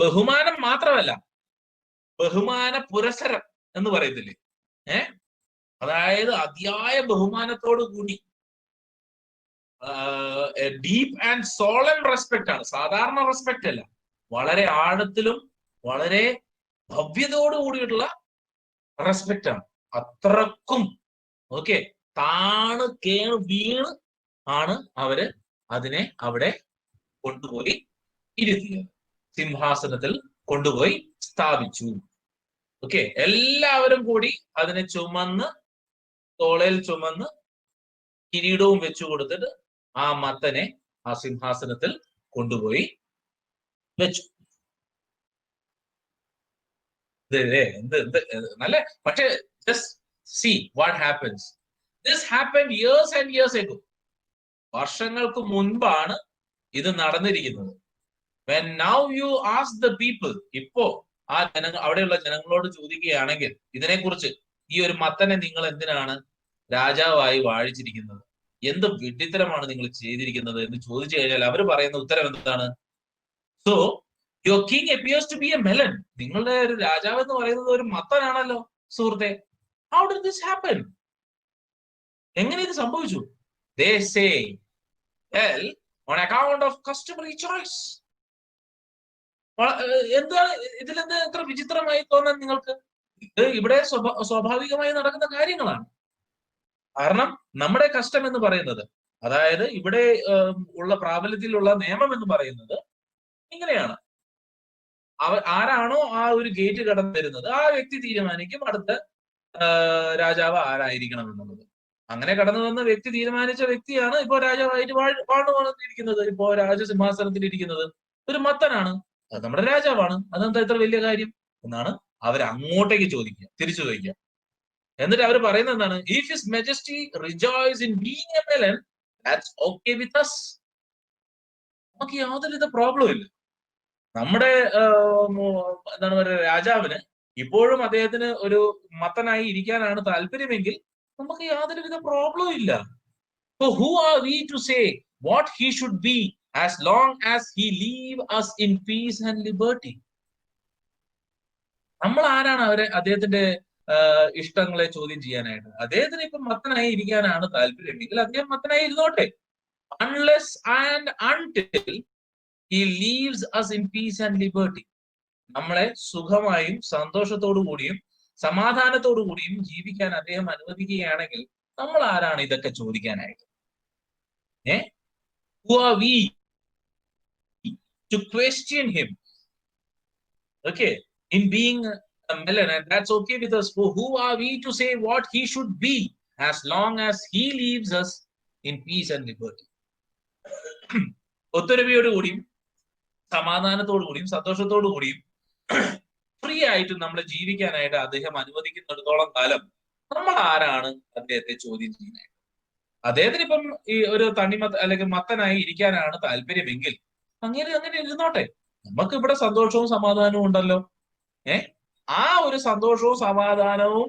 ബഹുമാനം മാത്രമല്ല, ബഹുമാന പുരസരം എന്ന് പറയത്തില്ലേ? അതായത് അതിയായ ബഹുമാനത്തോടു കൂടി, ഡീപ്പ് ആൻഡ് സോളൻ റെസ്പെക്ട് ആണ്. സാധാരണ റെസ്പെക്ട് അല്ല, വളരെ ആഴത്തിലും വളരെ ഭവ്യതയോടു കൂടിയിട്ടുള്ള റെസ്പെക്ട് ആണ്. അത്രക്കും ഓക്കെ, താണ് കേണ് വീണ് ആണ് അവര് അതിനെ അവിടെ കൊണ്ടുപോയി ഇരുത്തിയത്, സിംഹാസനത്തിൽ കൊണ്ടുപോയി സ്ഥാപിച്ചു. ഓക്കെ, എല്ലാവരും കൂടി അതിനെ ചുമന്ന്, തോളയിൽ ചുമന്ന്, കിരീടവും വെച്ചു കൊടുത്തിട്ട് ആ മത്തനെ ആ സിംഹാസനത്തിൽ കൊണ്ടുപോയി വെച്ചു. നല്ല, പക്ഷേ just see what happens. This happened years and years ago. വർഷങ്ങൾക്ക് മുൻപാണ് ഇത് നടന്നിരിക്കുന്നത്. When now you ask the people, ഇപ്പോ ആ അവിടെയുള്ള ജനങ്ങളോട് ചോദിക്കുകയാണെങ്കിൽ ഇതിനെക്കുറിച്ച്, ഈ ഒരു മത്തനെ നിങ്ങൾ എന്തിനാണ് രാജാവായി വാഴിച്ചിരിക്കുന്നത്, എന്ത് വിഡ്ഢിത്തരമാണ് നിങ്ങൾ ചെയ്തിരിക്കുന്നത് എന്ന് ചോദിച്ചു കഴിഞ്ഞാൽ അവർ പറയുന്ന ഉത്തരം എന്താണ്? So your king appears to be a melon. നിങ്ങളുടെ ഒരു രാജാവ് എന്ന് പറയുന്നത് ഒരു മത്തനാണല്ലോ സുഹൃത്തെ. How did this happen? എങ്ങനെ ഇത് സംഭവിച്ചു? They say, well, on account of customary choice. എന്താണ് ഇതിലെന്താ എത്ര വിചിത്രമായി തോന്നാൻ നിങ്ങൾക്ക്? ഇത് ഇവിടെ സ്വാഭാവികമായി നടക്കുന്ന കാര്യങ്ങളാണ്. കാരണം നമ്മുടെ കസ്റ്റം എന്ന് പറയുന്നത്, അതായത് ഇവിടെ ഉള്ള പ്രാബല്യത്തിലുള്ള നിയമം എന്ന് പറയുന്നത് ഇങ്ങനെയാണ്. ആരാണോ ആ ഒരു ഗേറ്റ് കടന്നു വരുന്നത് ആ വ്യക്തി തീരുമാനിക്കും അടുത്ത രാജാവ് ആരായിരിക്കണം എന്നുള്ളത്. അങ്ങനെ കടന്നു വന്ന വ്യക്തി തീരുമാനിച്ച വ്യക്തിയാണ് ഇപ്പോ രാജാവായിട്ട് വാണുകൊണ്ടിരിക്കുന്നത്. ഇപ്പോ രാജസിംഹാസനത്തിൽ ഇരിക്കുന്നത് ഒരു മത്തനാണ്, അത് നമ്മുടെ രാജാവാണ്. അതെന്താ ഇത്ര വലിയ കാര്യം എന്നാണ് അവർ അങ്ങോട്ടേക്ക് ചോദിക്കുക, തിരിച്ചു ചോദിക്കുക. എന്നിട്ട് അവർ പറയുന്നത് എന്താണ്? If his majesty rejoice in being A melon, that's okay with us. നമുക്ക് യാതൊരുവിധ പ്രോബ്ലം ഇല്ല. നമ്മുടെ എന്താണ് പറയുക, രാജാവിന് ഇപ്പോഴും അദ്ദേഹത്തിന് ഒരു മത്തനായി ഇരിക്കാനാണ് താല്പര്യമെങ്കിൽ നമുക്ക് യാതൊരുവിധ പ്രോബ്ലവും ഇല്ല. So who are we to say what he should be as long as he leave us in peace and liberty? നമ്മൾ ആരാണ് അദ്ദേഹത്തിന്റെ ഇഷ്ടങ്ങളെ ചോദ്യം ചെയ്യാനായിട്ട്? അദ്ദേഹത്തിന് ഇപ്പൊ മത്തനായി ഇരിക്കാനാണ് താല്പര്യമെങ്കിൽ അദ്ദേഹം മത്തനായി ഇരുന്നോട്ടെ. Unless and until he leaves us in peace and liberty. നമ്മളെ സുഖമായും സന്തോഷത്തോടു കൂടിയും സമാധാനത്തോടു കൂടിയും ജീവിക്കാൻ അദ്ദേഹം അനുവദിക്കുകയാണെങ്കിൽ നമ്മൾ ആരാണ് ഇതൊക്കെ ചോദിക്കാനായിട്ട്? Who are we to question him? Okay, in being a melon, and that's okay with us. Who are we to say what he should be as long as he leaves us in peace and liberty? ഒത്തൊരുമയോടു കൂടിയും സമാധാനത്തോടു കൂടിയും സന്തോഷത്തോടു കൂടിയും free ആയിട്ട് നമ്മളെ ജീവിക്കാനായിട്ട് അദ്ദേഹം അനുവദിക്കുന്നിടത്തോളം കാലം നമ്മൾ ആരാണ് അദ്ദേഹത്തെ ചോദ്യം ചെയ്യാനായിട്ട്? അദ്ദേഹത്തിന് ഇപ്പം ഈ ഒരു തണ്ണിമത്ത അല്ലെങ്കിൽ മത്തനായി ഇരിക്കാനാണ് താല്പര്യമെങ്കിൽ അങ്ങനെ ഇരുന്നോട്ടെ. നമുക്ക് ഇവിടെ സന്തോഷവും സമാധാനവും ഉണ്ടല്ലോ. ആ ഒരു സന്തോഷവും സമാധാനവും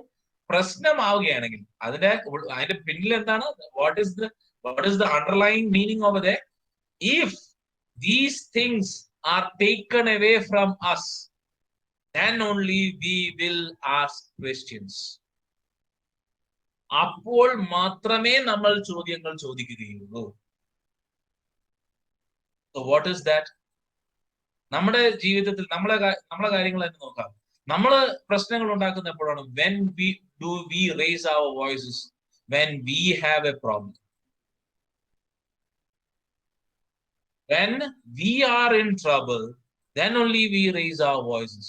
പ്രശ്നമാവുകയാണെങ്കിൽ അതിന്റെ പിന്നിൽ എന്താണ്? What is the underlying meaning of the? If these things are taken away from us, then only we will ask questions. അപ്പോൾ മാത്രമേ നമ്മൾ ചോദ്യങ്ങൾ ചോദിക്കുകയുള്ളൂ. So what is that? നമ്മുടെ ജീവിതത്തിൽ നമ്മളെ കാര്യങ്ങൾ തന്നെ നോക്കാം. നമ്മള് പ്രശ്നങ്ങൾ ഉണ്ടാക്കുന്ന എപ്പോഴാണ്? when we raise our voices when we have a problem. When we are in trouble, then only we raise our voices.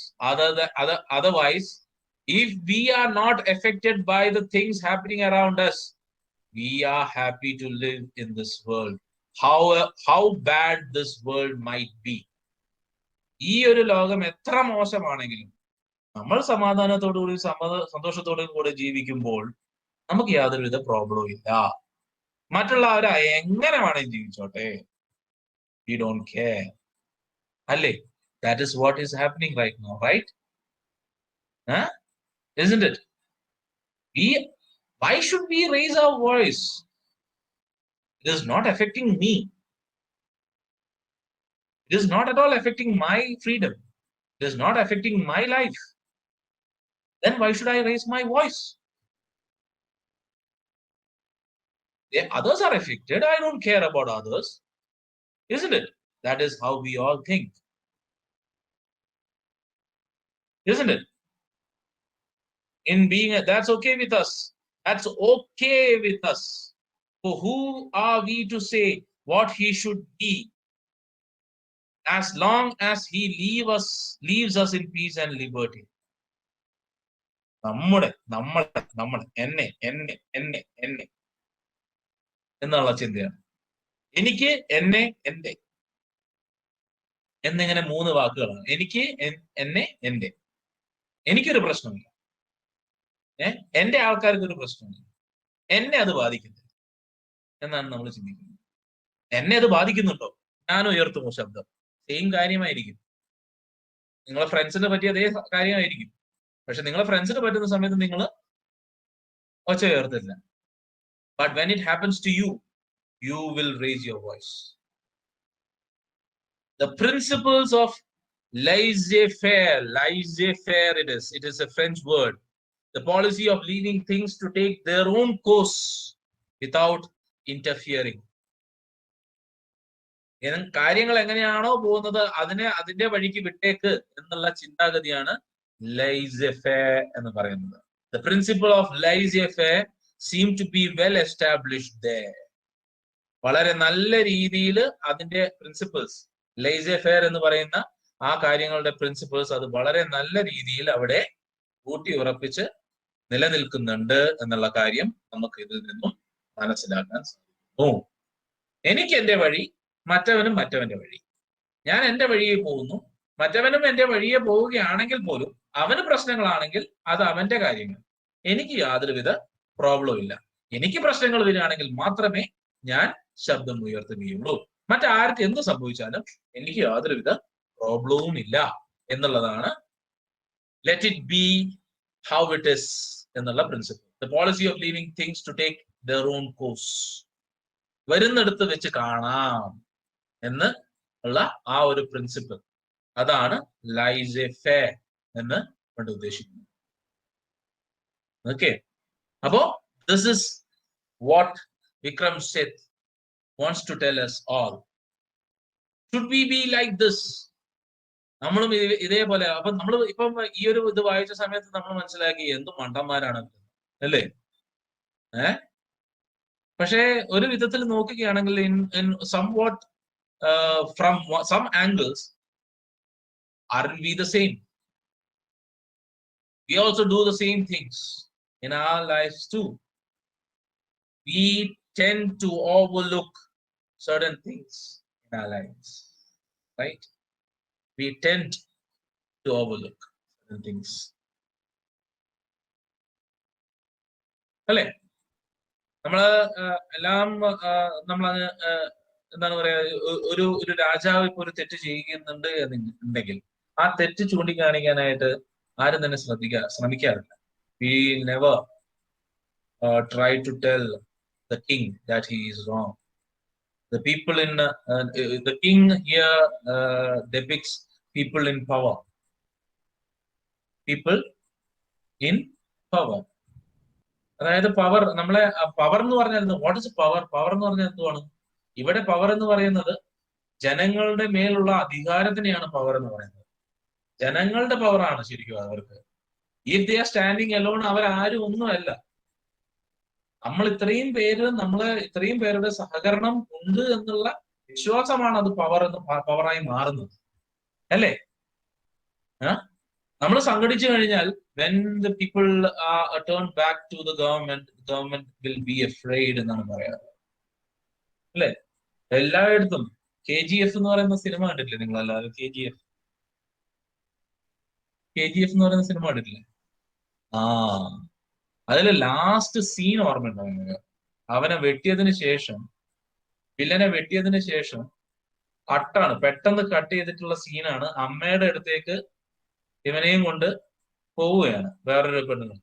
Otherwise, if we are not affected by the things happening around us, we are happy to live in this world, how bad this world might be. ഈ ഒരു ലോകം എത്ര മോശമാണെങ്കിലും നമ്മൾ സമാധാനത്തോടുകൂടി സന്തോഷത്തോടും കൂടി ജീവിക്കുമ്പോൾ നമുക്ക് യാതൊരുവിധ പ്രോബ്ലവും ഇല്ല. മറ്റുള്ളവരെ എങ്ങനെ വേണമെങ്കിൽ ജീവിച്ചോട്ടെ, we don't care. അല്ലേ? That is what is happening right now, right? Isn't it? Why should we raise our voice? It is not affecting me. It is not at all affecting my freedom. It is not affecting my life. Then why should I raise my voice? Others are affected. I don't care about others. Isn't it? That is how we all think. Isn't it? In being that's okay with us. That's okay with us. So who are we to say what he should be as long as he leaves us in peace and liberty? നമ്മുടെ എന്നെ എന്നുള്ള ചിന്തയാണ്. എനിക്ക്, എന്നെ, എന്റെ എന്നിങ്ങനെ 3 വാക്കുകളാണ്. എനിക്ക്, എന്നെ, എന്റെ. എനിക്കൊരു പ്രശ്നമില്ല, എന്റെ ആൾക്കാർക്ക് ഒരു പ്രശ്നമില്ല, എന്നെ അത് ബാധിക്കുന്നില്ല എന്നാണ് നമ്മൾ ചിന്തിക്കുന്നത്. എന്നെ അത് ബാധിക്കുന്നുണ്ടോ? ഞാൻ ഉയർത്തുമോ ശബ്ദം? സെയിം കാര്യമായിരിക്കും. നിങ്ങളെ ഫ്രണ്ട്സിനെ പറ്റിയ അതേ കാര്യമായിരിക്കും. പക്ഷെ നിങ്ങളെ ഫ്രണ്ട്സിന് പറ്റുന്ന സമയത്ത് നിങ്ങൾ ഒച്ച ഉയർത്തില്ല. But when it happens to you, you will raise your voice. The principles of laissez-faire it is a French word. The policy of leaving things to take their own course without interfering. കാര്യങ്ങൾ എങ്ങനെയാണോ പോകുന്നത് അതിന്റെ വഴിക്ക് വിട്ടേക്ക് എന്നുള്ള ചിന്താഗതിയാണ് laissez-faire എന്ന് പറയുന്നത്. The principle of laissez-faire seem to be well established there. വളരെ നല്ല രീതിയിൽ അതിന്റെ പ്രിൻസിപ്പിൾസ്, laissez-faire എന്ന് പറയുന്ന ആ കാര്യങ്ങളുടെ പ്രിൻസിപ്പിൾസ് അത് വളരെ നല്ല രീതിയിൽ അവിടെ ഊട്ടി ഉറപ്പിച്ച് നിലനിൽക്കുന്നുണ്ട് എന്നുള്ള കാര്യം നമുക്ക് ഇതിൽ നിന്നും മനസ്സിലാക്കാൻ സാധിക്കുന്നു. എനിക്ക് എന്റെ വഴി, മറ്റവനും മറ്റവന്റെ വഴി. ഞാൻ എന്റെ വഴിയെ പോകുന്നു, മറ്റവനും എന്റെ വഴിയെ പോവുകയാണെങ്കിൽ പോലും അവന് പ്രശ്നങ്ങളാണെങ്കിൽ അത് അവന്റെ കാര്യങ്ങൾ. എനിക്ക് യാതൊരുവിധ പ്രോബ്ലവും ഇല്ല. എനിക്ക് പ്രശ്നങ്ങൾ വരികയാണെങ്കിൽ മാത്രമേ ഞാൻ ശബ്ദം ഉയർത്തുകയുള്ളൂ. മറ്റാർക്ക് എന്ത് സംഭവിച്ചാലും എനിക്ക് യാതൊരുവിധ പ്രോബ്ലവും ഇല്ല എന്നുള്ളതാണ് let it be how it is എന്നുള്ള പ്രിൻസിപ്പിൾ. The policy of leaving things to take their own course. വരുന്നിടത്ത് വെച്ച് കാണാം എന്ന് ഉള്ള ആ ഒരു പ്രിൻസിപ്പിൾ, അതാണ് laissez-faire എന്ന് കൊണ്ട് ഉദ്ദേശിക്കുന്നത്. ഓക്കെ, അപ്പോ this is what Vikram Seth wants to tell us all. Should we be like this? നമ്മളും ഇതേപോലെ. അപ്പൊ നമ്മൾ ഇപ്പം ഈ ഒരു ഇത് വായിച്ച സമയത്ത് നമ്മൾ മനസ്സിലാക്കി എന്ത് മണ്ടന്മാരാണ് അല്ലേ? പക്ഷേ ഒരു വിധത്തിൽ നോക്കുകയാണെങ്കിൽ in somewhat from some angles, aren't we the same? We also do the same things in our lives too. We tend to overlook certain things in our lives, right? We tend to overlook certain things. അല്ലേ? നമ്മള് എല്ലാം നമ്മളങ്ങ് എന്താണ് പറയാ, ഒരു രാജാവ് ഇപ്പൊ ഒരു തെറ്റ് ചെയ്യുന്നുണ്ട് എന്നുണ്ടെങ്കിൽ ആ തെറ്റ് ചൂണ്ടിക്കാണിക്കാനായിട്ട് ആരും തന്നെ ശ്രമിക്കാറില്ല. We never try to tell the king that he is wrong. The people in the king here depicts people in power. People in power. അതായത് പവർ, നമ്മളെ പവർ എന്ന് പറഞ്ഞാൽ വാട്ട് ഇസ് പവർ? പവർ എന്ന് പറഞ്ഞാൽ എന്തുവാണ്? ഇവിടെ പവർ എന്ന് പറയുന്നത് ജനങ്ങളുടെ മേലുള്ള അധികാരത്തിനെയാണ് പവർ എന്ന് പറയുന്നത്. ജനങ്ങളുടെ പവറാണ് ശരിക്കും അവർക്ക്. If they are standing alone, അവരാരും ഒന്നുമല്ല. നമ്മൾ ഇത്രയും പേരുടെ സഹകരണം ഉണ്ട് എന്നുള്ള വിശ്വാസമാണ് അത് പവറായി മാറുന്നത്, അല്ലേ? നമ്മൾ സംഘടിച്ചു കഴിഞ്ഞാൽ when the people turn back to the government will be afraid എന്നാണ് പറയാറ്, അല്ലേ? എല്ലായിടത്തും KGF എന്ന് പറയുന്ന സിനിമ കണ്ടിട്ടില്ലേ നിങ്ങൾ എല്ലാവരും? KGF എന്ന് പറയുന്ന സിനിമ കണ്ടിട്ടില്ലേ? അതിലെ ലാസ്റ്റ് സീൻ ഓർമ്മയുണ്ടാവുന്നത്, അവനെ വെട്ടിയതിന് ശേഷം, വില്ലനെ വെട്ടിയതിന് ശേഷം കട്ടാണ്, പെട്ടെന്ന് കട്ട് ചെയ്തിട്ടുള്ള സീനാണ്. അമ്മയുടെ അടുത്തേക്ക് ഇവനെയും കൊണ്ട് പോവുകയാണ് വേറൊരു പെണ്ണുങ്ങൾ,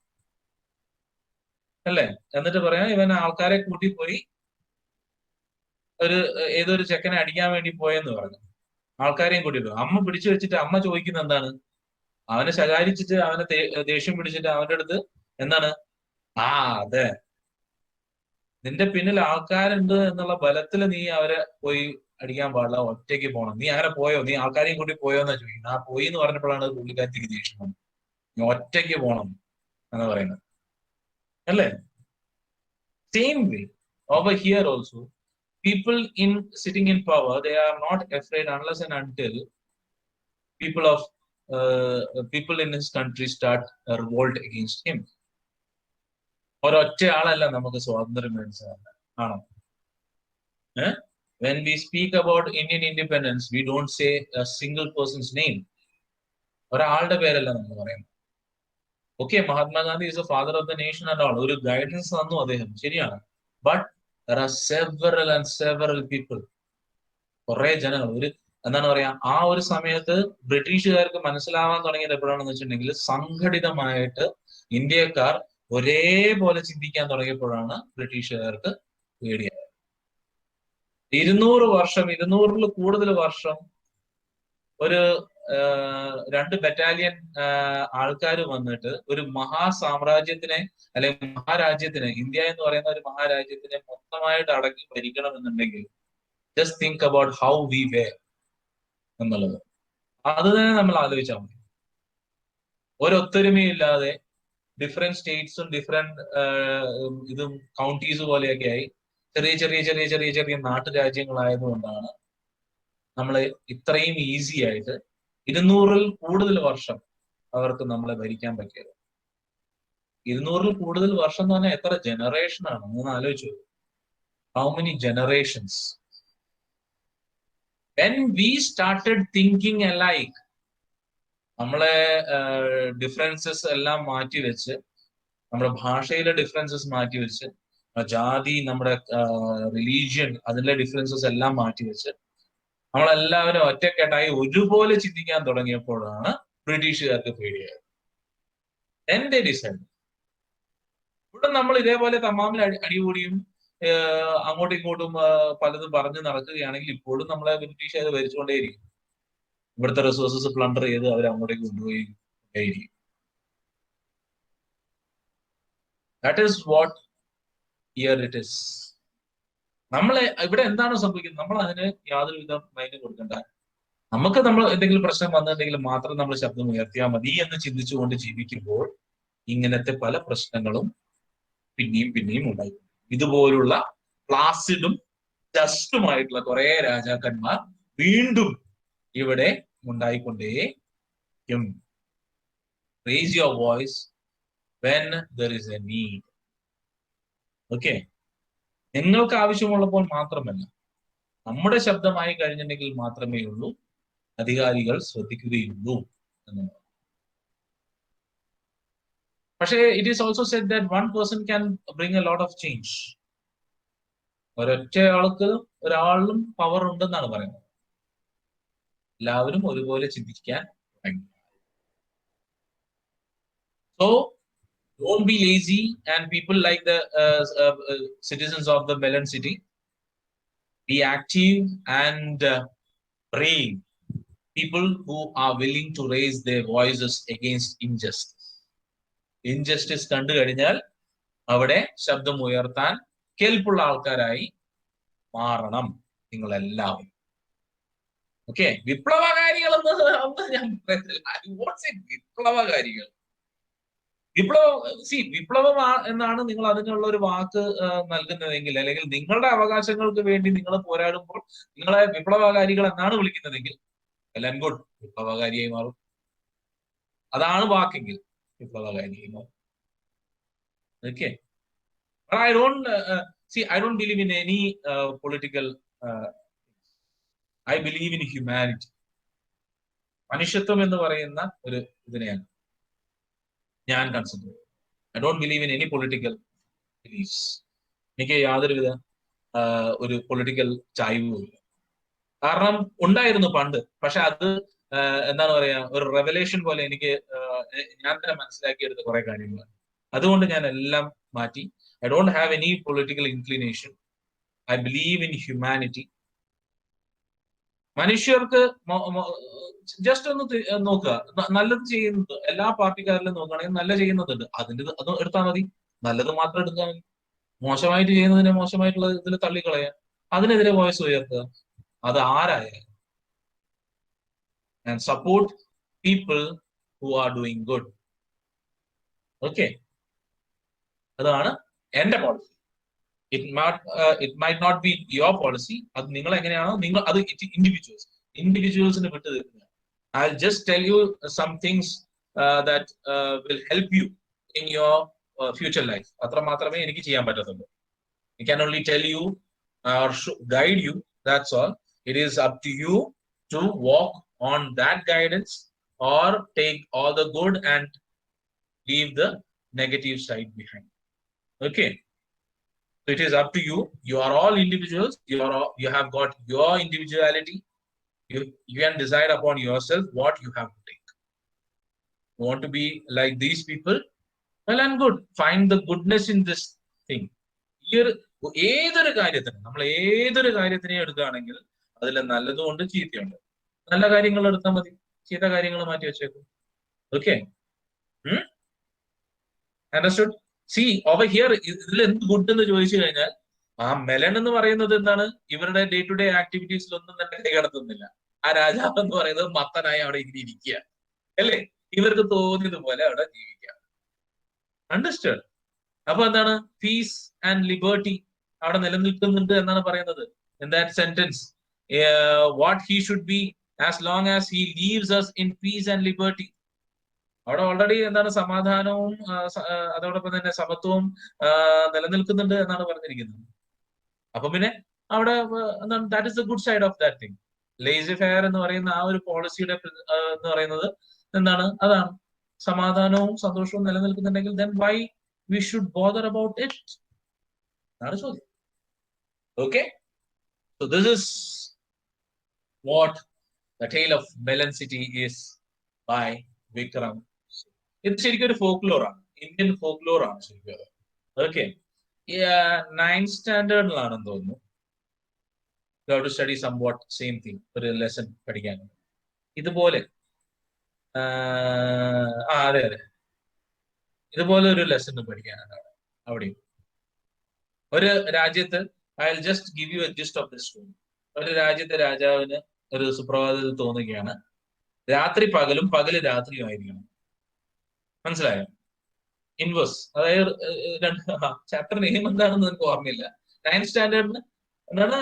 അല്ലേ? എന്നിട്ട് പറയാം ഇവൻ ആൾക്കാരെ കൂട്ടി പോയി ഏതൊരു ചെക്കനെ അടിക്കാൻ വേണ്ടി പോയെന്ന് പറഞ്ഞു. ആൾക്കാരെയും കൂട്ടി പോയി. അമ്മ പിടിച്ചു വെച്ചിട്ട് അമ്മ ചോദിക്കുന്ന എന്താണ്? അവനെ ശകാരിച്ചിട്ട് അവനെ ദേഷ്യം പിടിച്ചിട്ട് അവന്റെ അടുത്ത് എന്താണ്, അതെ, നിന്റെ പിന്നിൽ ആൾക്കാരുണ്ട് എന്നുള്ള ബലത്തിൽ നീ അവരെ പോയി അടിക്കാൻ പാടില്ല, ഒറ്റയ്ക്ക് പോകണം. നീ അങ്ങനെ പോയോ? നീ ആൾക്കാരെയും കൂട്ടി പോയോ എന്നാ ചോദിക്കുന്നത്. പോയി എന്ന് പറഞ്ഞപ്പോഴാണ് പുള്ളിക്കാരത്തേക്ക് ദേഷ്യം, നീ ഒറ്റയ്ക്ക് പോകണം എന്ന് പറയുന്നത്, അല്ലേ? Same way over here also, people sitting in power, they are not afraid unless and until people in his country start a revolt against him. ഒരൊറ്റ ആളല്ല നമുക്ക് സ്വാതന്ത്ര്യം മേടിച്ചതല്ല, ആണോ? When we speak about Indian independence, we don't say a single person's name. ഒരാളുടെ പേരല്ല നമ്മൾ പറയുന്നത്. Okay, Mahatma Gandhi is the father of the nation and all. ഒരു ഗൈഡൻസ് തന്നു അദ്ദേഹം, ശരിയാണ്. But there are several people കുറെ ജനങ്ങൾ ഒരു എന്താണ് പറയാ, ആ ഒരു സമയത്ത് ബ്രിട്ടീഷുകാർക്ക് മനസ്സിലാവാൻ തുടങ്ങിയത് എപ്പോഴാണെന്ന് വെച്ചിട്ടുണ്ടെങ്കിൽ സംഘടിതമായിട്ട് ഇന്ത്യക്കാർ ഒരേപോലെ ചിന്തിക്കാൻ തുടങ്ങിയപ്പോഴാണ് ബ്രിട്ടീഷുകാർക്ക് പേടിയായത്. 200 വർഷം, 200 കൂടുതൽ വർഷം ഒരു 2 ബറ്റാലിയൻ ആൾക്കാർ വന്നിട്ട് ഒരു മഹാസാമ്രാജ്യത്തിനെ അല്ലെങ്കിൽ മഹാരാജ്യത്തിനെ, ഇന്ത്യ എന്ന് പറയുന്ന ഒരു മഹാരാജ്യത്തിനെ മൊത്തമായിട്ട് അടക്കി ഭരിക്കണമെന്നുണ്ടെങ്കിൽ just think about how we way എന്നുള്ളത്. അത് തന്നെ നമ്മൾ ആലോചിച്ചാൽ മതി. ഒരൊത്തൊരുമയില്ലാതെ ഡിഫറെന്റ് സ്റ്റേറ്റ്സും ഡിഫറെന്റ് ഇതും കൗണ്ടീസ് പോലെയൊക്കെ ആയി ചെറിയ ചെറിയ ചെറിയ ചെറിയ ചെറിയ നാട്ടുരാജ്യങ്ങളായതുകൊണ്ടാണ് നമ്മളെ ഇത്രയും ഈസി ആയിട്ട് 200 കൂടുതൽ വർഷം അവർക്ക് നമ്മളെ ഭരിക്കാൻ പറ്റിയത്. 200 കൂടുതൽ വർഷം എന്ന് പറഞ്ഞാൽ എത്ര ജനറേഷൻ ആണ് ഒന്ന് ആലോചിച്ചു. How many generations. When we started thinking alike, നമ്മളെ ഡിഫറൻസസ് എല്ലാം മാറ്റി വെച്ച്, നമ്മുടെ ഭാഷയിലെ ഡിഫറൻസസ് മാറ്റി വെച്ച്, ജാതി, നമ്മുടെ റിലീജിയൻ, അതിലെ ഡിഫറൻസസ് എല്ലാം മാറ്റി വെച്ച് നമ്മളെല്ലാവരും ഒറ്റക്കെട്ടായി ഒരുപോലെ ചിന്തിക്കാൻ തുടങ്ങിയപ്പോഴാണ് ബ്രിട്ടീഷുകാർക്ക് പേടിയായത്. എന്റെ ഡിസൈഡ് ഇവിടെ നമ്മൾ ഇതേപോലെ തമ്മാമിൽ അടികൂടിയും അങ്ങോട്ടും ഇങ്ങോട്ടും പലതും പറഞ്ഞു നടക്കുകയാണെങ്കിൽ ഇപ്പോഴും നമ്മളെ ബ്രിട്ടീഷുകാർ ഭരിച്ചുകൊണ്ടേയിരിക്കും. ഇവിടുത്തെ റിസോഴ്സസ് പ്ലണ്ടർ ചെയ്ത് അവർ അങ്ങോട്ടേക്ക് കൊണ്ടുപോയിരിക്കും. That is what here it is. നമ്മളെ ഇവിടെ എന്താണ് സംഭവിക്കുന്നത്, നമ്മൾ അതിന് യാതൊരു വിധ മൈൻഡ് കൊടുക്കണ്ട. നമുക്ക് നമ്മൾ എന്തെങ്കിലും പ്രശ്നം വന്നിട്ടുണ്ടെങ്കിൽ മാത്രം നമ്മൾ ശബ്ദം ഉയർത്തിയാൽ മതി എന്ന് ചിന്തിച്ചുകൊണ്ട് ജീവിക്കുമ്പോൾ ഇങ്ങനത്തെ പല പ്രശ്നങ്ങളും പിന്നെയും പിന്നെയും ഉണ്ടായി. ഇതുപോലുള്ള പ്ലാസിഡും ഡസ്റ്റുമായിട്ടുള്ള കുറെ രാജാക്കന്മാർ വീണ്ടും ഇവിടെ ഉണ്ടായിക്കൊണ്ടേയിരിക്കും. Raise your voice when there is a need. Okay, നിങ്ങൾക്ക് ആവശ്യമുള്ളപ്പോൾ മാത്രമല്ല, നമ്മുടെ ശബ്ദമായി കഴിഞ്ഞിട്ടുണ്ടെങ്കിൽ മാത്രമേ ഉള്ളൂ അധികാരികൾ ശ്രദ്ധിക്കുകയുള്ളൂ എന്നുള്ളത്. പക്ഷേ it is also said that one person can bring a lot of change. ഒരൊറ്റ ഒരാളിലും പവർ ഉണ്ടെന്നാണ് പറയുന്നത്. എല്ലാവരും ഒരുപോലെ ചിന്തിക്കാൻ തുടങ്ങി. So don't be lazy, and people like the citizens of the Melon city, be active and brave. People who are willing to raise their voices against injustice. Injustice കണ്ടു കഴിഞ്ഞാൽ അവിടെ ശബ്ദം ഉയർത്താൻ കേൾപ്പുള്ള ആൾക്കാരായി മാറണം നിങ്ങളെല്ലാവരും. ഓക്കെ, വിപ്ലവകാരികളെന്ന് ഞാൻ വിപ്ലവകാരികൾ, വിപ്ലവം എന്നാണ് നിങ്ങൾ അതിനുള്ള ഒരു വാക്ക് നൽകുന്നതെങ്കിൽ, അല്ലെങ്കിൽ നിങ്ങളുടെ അവകാശങ്ങൾക്ക് വേണ്ടി നിങ്ങൾ പോരാടുമ്പോൾ നിങ്ങളെ വിപ്ലവകാരികൾ എന്നാണ് വിളിക്കുന്നതെങ്കിൽ എല്ലാം ഗുഡ്, വിപ്ലവകാരിയായി മാറും. അതാണ് വാക്കെങ്കിൽ വിപ്ലവകാരിയായി മാറും. Okay, I don't believe in any political. I believe in humanity. മനുഷ്യത്വം എന്ന് പറയുന്ന ഒരു ഇതിനെയാണ് ഞാൻ കൺസിഡർ ചെയ്യുന്നത്. I don't believe in any political beliefs. എനിക്ക് യാതൊരുവിധ ഒരു പൊളിറ്റിക്കൽ ചായ്വുമില്ല. കാരണം ഉണ്ടായിരുന്നു പണ്ട്, പക്ഷെ അത് എന്താണ് പറയാ, ഒരു റെവലേഷൻ പോലെ എനിക്ക് ഞാൻ തന്നെ മനസ്സിലാക്കിയെടുത്ത കുറെ കാര്യങ്ങളാണ്. അതുകൊണ്ട് ഞാൻ എല്ലാം മാറ്റി. I don't have any political inclination. I believe in humanity. മനുഷ്യർക്ക് ജസ്റ്റ് ഒന്ന് നോക്കുക, നല്ലത് ചെയ്യുന്നത് എല്ലാ പാർട്ടിക്കാരിലും നോക്കുകയാണെങ്കിൽ നല്ല ചെയ്യുന്നതുണ്ട്, അത് എടുത്താൽ മതി. നല്ലത് മാത്രം എടുത്താൽ മതി. മോശമായിട്ട് ചെയ്യുന്നതിനെ മോശമായിട്ടുള്ള ഇതിൽ തള്ളിക്കളയാം, അതിനെതിരെ വോയിസ് ഉയർത്തുക. അത് ആരായാലും. And support people who are doing good. Okay, അതാണ് എന്റെ policy. It might not be your policy. അത് നിങ്ങൾ എങ്ങനെയാണോ അത് ഇൻഡിവിജ്വൽസിന് വിട്ടു തരുന്നത്. I will just tell you some things that will help you in your future life. അത്ര മാത്രമേ എനിക്ക് ചെയ്യാൻ പറ്റത്തുള്ളൂ. I can only tell you or guide you. That's all. It is up to you to walk on that guidance or take all the good and leave the negative side behind. Okay. So it is up to you. You are all individuals. You have got your individuality. You can decide upon yourself what you have to take. You want to be like these people? Well and good. Find the goodness in this thing. ഈ ഒരു ഏതൊരു കാര്യത്തിനും നമ്മൾ ഏതൊരു കാര്യത്തിനെയും എടുക്കുകയാണെങ്കിൽ അതിൽ നല്ലതുകൊണ്ട് ചീത്തയുണ്ട്. നല്ല കാര്യങ്ങൾ എടുത്താൽ മതി, ചീത്ത കാര്യങ്ങൾ മാറ്റി വെച്ചേക്കും. Okay, understood? C over here ഇതിൽ എന്ത് ഗുഡ് എന്ന് ചോദിച്ചു കഴിഞ്ഞാൽ, ആ മെലൺ എന്ന് പറയുന്നത് എന്താണ്? ഇവരുടെ ഡേ ടു ഡേ ആക്ടിവിറ്റീസിലൊന്നും തന്നെ കൈകടത്തുന്നില്ല. ആ രാജാവ് എന്ന് പറയുന്നത് മത്തനായി അവിടെ ഇങ്ങനെ ഇരിക്കുക, അല്ലേ? ഇവർക്ക് തോന്നിയതുപോലെ അവിടെ ജീവിക്കുക. അണ്ടർസ്റ്റുഡ്? അപ്പൊ എന്താണ്? പീസ് ആൻഡ് ലിബർട്ടി അവിടെ നിലനിൽക്കുന്നുണ്ട് എന്നാണ് പറയുന്നത്. In that sentence, what he should be as long as he leaves us in peace and liberty. അവിടെ ഓൾറെഡി എന്താണ്? സമാധാനവും അതോടൊപ്പം തന്നെ സമത്വവും നിലനിൽക്കുന്നുണ്ട് എന്നാണ് പറഞ്ഞിരിക്കുന്നത്. അപ്പൊ പിന്നെ അവിടെ എന്താണ്? That is the good side of that thing. Lazy fair എന്ന് പറയുന്ന ആ ഒരു പോളിസിയുടെ എന്ന് പറയുന്നത് എന്താണ്? അതാണ്. സമാധാനവും സന്തോഷവും നിലനിൽക്കുന്നുണ്ടെങ്കിൽ then why we should bother about it? അതാണ് ചോദ്യം. Okay, so this is what the tale of Melon City is by Vikram. ഇത് ശരിക്കും ഒരു ഫോക്ലോറാണ്, ഇന്ത്യൻ ഫോക്ലോറാണ് ശരിക്കും. ഓക്കെ, 9th സ്റ്റാൻഡേർഡിലാണെന്ന് തോന്നുന്നു. You have to study somewhat same thing, ഒരു ലെസൺ പഠിക്കാനുണ്ട് ഇതുപോലെ. അതെ അതെ, ഇതുപോലെ ഒരു ലെസൺ പഠിക്കാനാണ് അവിടെയും. ഒരു രാജ്യത്ത്, I will just give you A GIST of the story. ഒരു രാജ്യത്തെ രാജാവിന് ഒരു സുപ്രഭാതത്തിൽ തോന്നുകയാണ്, രാത്രി പകലും പകല് രാത്രിയും ആയിരിക്കണം. മനസ്സിലായോ? ഇൻവേഴ്സ്, അതായത് ചാപ്റ്റർ നെയിം എന്താണെന്ന് എനിക്ക് ഓർമ്മയില്ല. 9th സ്റ്റാൻഡേർഡിന് എന്താണ്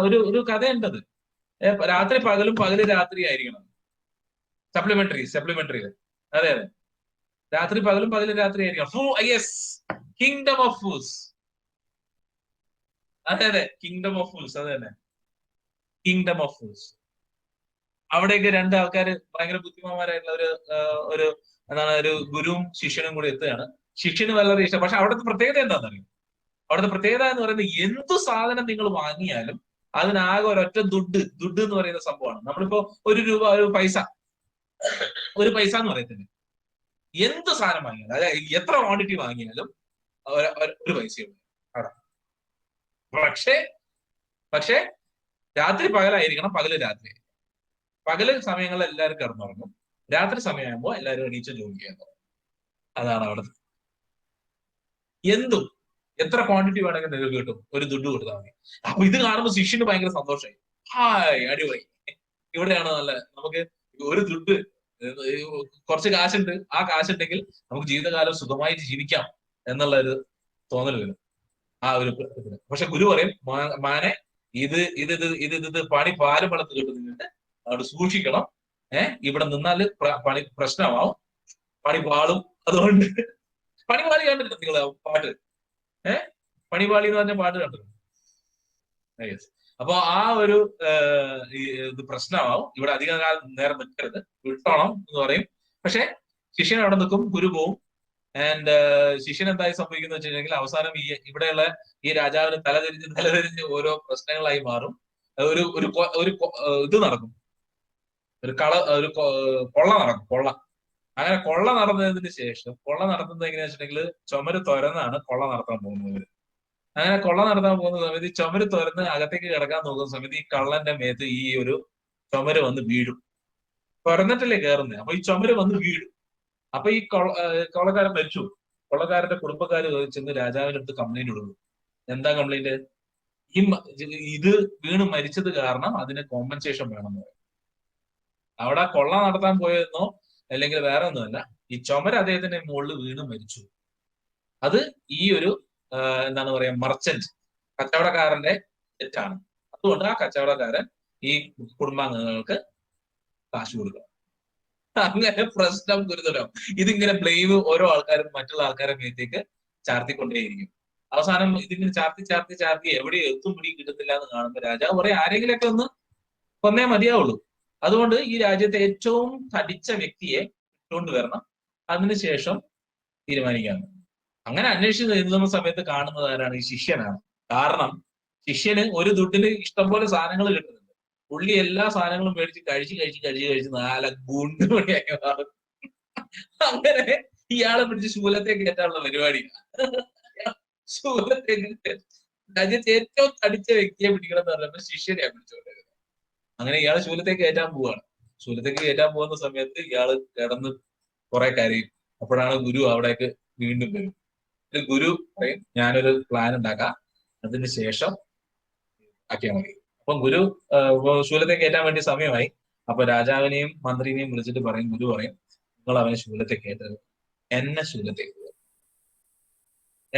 ഒരു കഥയുണ്ടത്. രാത്രി പകലും പകല് രാത്രി ആയിരിക്കണം. സപ്ലിമെന്ററി. അതെ അതെ, രാത്രി പകലും പകല് രാത്രി ആയിരിക്കണം. Yes, kingdom of fools. അതെ അതെ, കിങ്ഡം ഓഫ് ഫൂൾസ്. അതെ തന്നെ, കിങ്ഡം ഓഫ് ഫൂൾസ്. അവിടെയൊക്കെ രണ്ട് ആൾക്കാർ ഭയങ്കര ബുദ്ധിമാന്മാരായിട്ടുള്ള ഒരു എന്താണ്, ഒരു ഗുരുവും ശിഷ്യനും കൂടി എത്തുകയാണ്. ശിഷ്യന് വളരെ ഇഷ്ടം. പക്ഷെ അവിടുത്തെ പ്രത്യേകത എന്താണെന്നറിയും? അവിടുത്തെ പ്രത്യേകത എന്ന് പറയുന്നത്, എന്ത് സാധനം നിങ്ങൾ വാങ്ങിയാലും അതിനാകെ ഒരൊറ്റ ദുഡ് എന്ന് പറയുന്ന സംഭവമാണ്. നമ്മളിപ്പോ ഒരു രൂപ, ഒരു പൈസ എന്ന് പറയത്തില്ല. എന്ത് സാധനം വാങ്ങിയാലും, അതായത് എത്ര ക്വാണ്ടിറ്റി വാങ്ങിയാലും ഒരു പൈസയുള്ളൂ അവിടെ. പക്ഷേ രാത്രി പകലായിരിക്കണം, പകല് രാത്രി. പകല് സമയങ്ങളിൽ എല്ലാവരും കിടന്നുറങ്ങും, രാത്രി സമയമാകുമ്പോൾ എല്ലാവരും എണീച്ച് ജോലി ചെയ്യാൻ തുടങ്ങും. അതാണ് അവിടെ. എന്തും എത്ര ക്വാണ്ടിറ്റി വേണമെങ്കിൽ നിങ്ങൾക്ക് കിട്ടും, ഒരു ദുഡ് കൊടുത്താൽ മതി. അപ്പൊ ഇത് കാണുമ്പോൾ ശിഷ്യന് ഭയങ്കര സന്തോഷമായി. ഹായ്, അടിപൊളി, ഇവിടെയാണ് നല്ല, നമുക്ക് ഒരു ദുഡ്, കുറച്ച് കാശുണ്ട്, ആ കാശുണ്ടെങ്കിൽ നമുക്ക് ജീവിതകാലം സുഖമായിട്ട് ജീവിക്കാം എന്നുള്ള ഒരു തോന്നൽ വരും ആ ഒരു. പക്ഷെ ഗുരു പറയും, മാനെ, ഇത് പണി പാലും വളർത്ത് കിട്ടുന്നുണ്ട്, അവിടെ സൂക്ഷിക്കണം. ഇവിടെ നിന്നാല് പണി പ്രശ്നമാവും, പണി പാളും. അതുകൊണ്ട് പണിപാളി കണ്ടിട്ടുണ്ട് നിങ്ങൾ പാട്ട്? പണിപാളി എന്ന് പറഞ്ഞ പാട്ട് കണ്ടിട്ടുണ്ട്? അപ്പൊ ആ ഒരു ഇത് പ്രശ്നമാവും, ഇവിടെ അധികം നേരം നിൽക്കരുത്, വിട്ടോണം എന്ന് പറയും. പക്ഷെ ശിഷ്യൻ അവിടെ നിൽക്കും, ഗുരു പോവും. ആൻഡ് ശിഷ്യൻ എന്തായി സംഭവിക്കുന്ന വെച്ചിട്ടുണ്ടെങ്കിൽ, അവസാനം ഇവിടെയുള്ള ഈ രാജാവിന് തലതിരിഞ്ഞ് ഓരോ പ്രശ്നങ്ങളായി മാറും. ഒരു ഇത് നടക്കും, ഒരു കൊള്ള നടക്കും, കൊള്ള. അങ്ങനെ കൊള്ള നടന്നതിന് ശേഷം, കൊള്ള നടത്തുന്നത് എങ്ങനെയാ വെച്ചിട്ടുണ്ടെങ്കിൽ, ചുമര് തുറന്നാണ് കൊള്ള നടത്താൻ പോകുന്നത്. അങ്ങനെ കൊള്ള നടത്താൻ പോകുന്ന സമയത്ത് ചുമര് തുറന്ന് അകത്തേക്ക് കിടക്കാൻ നോക്കുന്ന സമയത്ത് ഈ കള്ളന്റെ മേത്ത് ഈ ഒരു ചുമര് വന്ന് വീഴും. തുറന്നിട്ടല്ലേ കയറുന്നത്, അപ്പൊ ഈ ചുമര് വന്ന് വീഴും. അപ്പൊ ഈ കൊള്ളക്കാരൻ മരിച്ചു. കൊള്ളക്കാരന്റെ കുടുംബക്കാര് ചെന്ന് രാജാവിന്റെ അടുത്ത് കംപ്ലൈന്റ് കൊടുക്കും. എന്താ കംപ്ലൈന്റ്? ഇത് വീണ് മരിച്ചത് കാരണം അതിന് കോമ്പൻസേഷൻ വേണമെന്ന് പറയും. അവിടെ കൊള്ള നടത്താൻ പോയതെന്നോ അല്ലെങ്കിൽ വേറെ ഒന്നുമല്ല, ഈ ചുമര് അദ്ദേഹത്തിന്റെ മുകളിൽ വീണ് മരിച്ചു. അത് ഈ ഒരു എന്താണ് പറയാ, മർച്ചന്റ്, കച്ചവടക്കാരന്റെ തെറ്റാണ്. അതുകൊണ്ട് ആ കച്ചവടക്കാരൻ ഈ കുടുംബാംഗങ്ങൾക്ക് കാശ് കൊടുക്കണം. അങ്ങനെ പ്രശ്നം ഗുരുതരം. ഇതിങ്ങനെ ബ്ലെയിം ഓരോ ആൾക്കാരും മറ്റുള്ള ആൾക്കാരുടെ മേത്തേക്ക് ചാർത്തിക്കൊണ്ടേയിരിക്കും. അവസാനം ഇതിങ്ങനെ ചാർത്തി എവിടെ എത്തും പിടി കിട്ടുന്നില്ല എന്ന് കാണുമ്പോൾ രാജാവ് പറയും, ആരെങ്കിലൊക്കെ ഒന്ന് കൊന്നേ മതിയാവുള്ളൂ. അതുകൊണ്ട് ഈ രാജ്യത്തെ ഏറ്റവും തടിച്ച വ്യക്തിയെ ഇട്ടുകൊണ്ട് വരണം, അതിനുശേഷം തീരുമാനിക്കാമെന്ന്. അങ്ങനെ അന്വേഷിച്ച് എഴുതുന്ന സമയത്ത് കാണുന്നത് ആരാണ്? ഈ ശിഷ്യനാണ്. കാരണം ശിഷ്യന് ഒരു ദുഡിന് ഇഷ്ടംപോലെ സാധനങ്ങൾ കിട്ടുന്നുണ്ട്. പുള്ളി എല്ലാ സാധനങ്ങളും മേടിച്ച് കഴിച്ച് നാല ഗുണ്ട് പണിയാക്കി മാറും. അങ്ങനെ ഇയാളെ പിടിച്ച് ശൂലത്തെ കയറ്റാനുള്ള പരിപാടിയാണ്. ശൂലത്തേക്ക് രാജ്യത്തെ ഏറ്റവും തടിച്ച വ്യക്തിയെ പിടിക്കണം എന്ന് പറഞ്ഞപ്പോൾ ശിഷ്യനെയാണ് പിടിച്ചോണ്ടിരുന്നത്. അങ്ങനെ ഇയാള് ശൂലത്തേക്ക് കയറ്റാൻ പോവാണ്. ശൂലത്തേക്ക് കയറ്റാൻ പോകുന്ന സമയത്ത് ഇയാള് കിടന്ന് കുറെ കരയും. അപ്പോഴാണ് ഗുരു അവിടേക്ക് വീണ്ടും വരും. ഗുരു പറയും, ഞാനൊരു പ്ലാൻ ഉണ്ടാക്കാം, അതിന് ശേഷം ആക്കിയാൽ മതി. അപ്പം ഗുരു ശൂലത്തെ കയറ്റാൻ വേണ്ടി സമയമായി. അപ്പൊ രാജാവിനെയും മന്ത്രിനെയും വിളിച്ചിട്ട് പറയും, ഗുരു പറയും, നിങ്ങൾ അവനെ ശൂലത്തെ കയറ്റരുത്, എന്നെ ശൂലത്തേക്ക്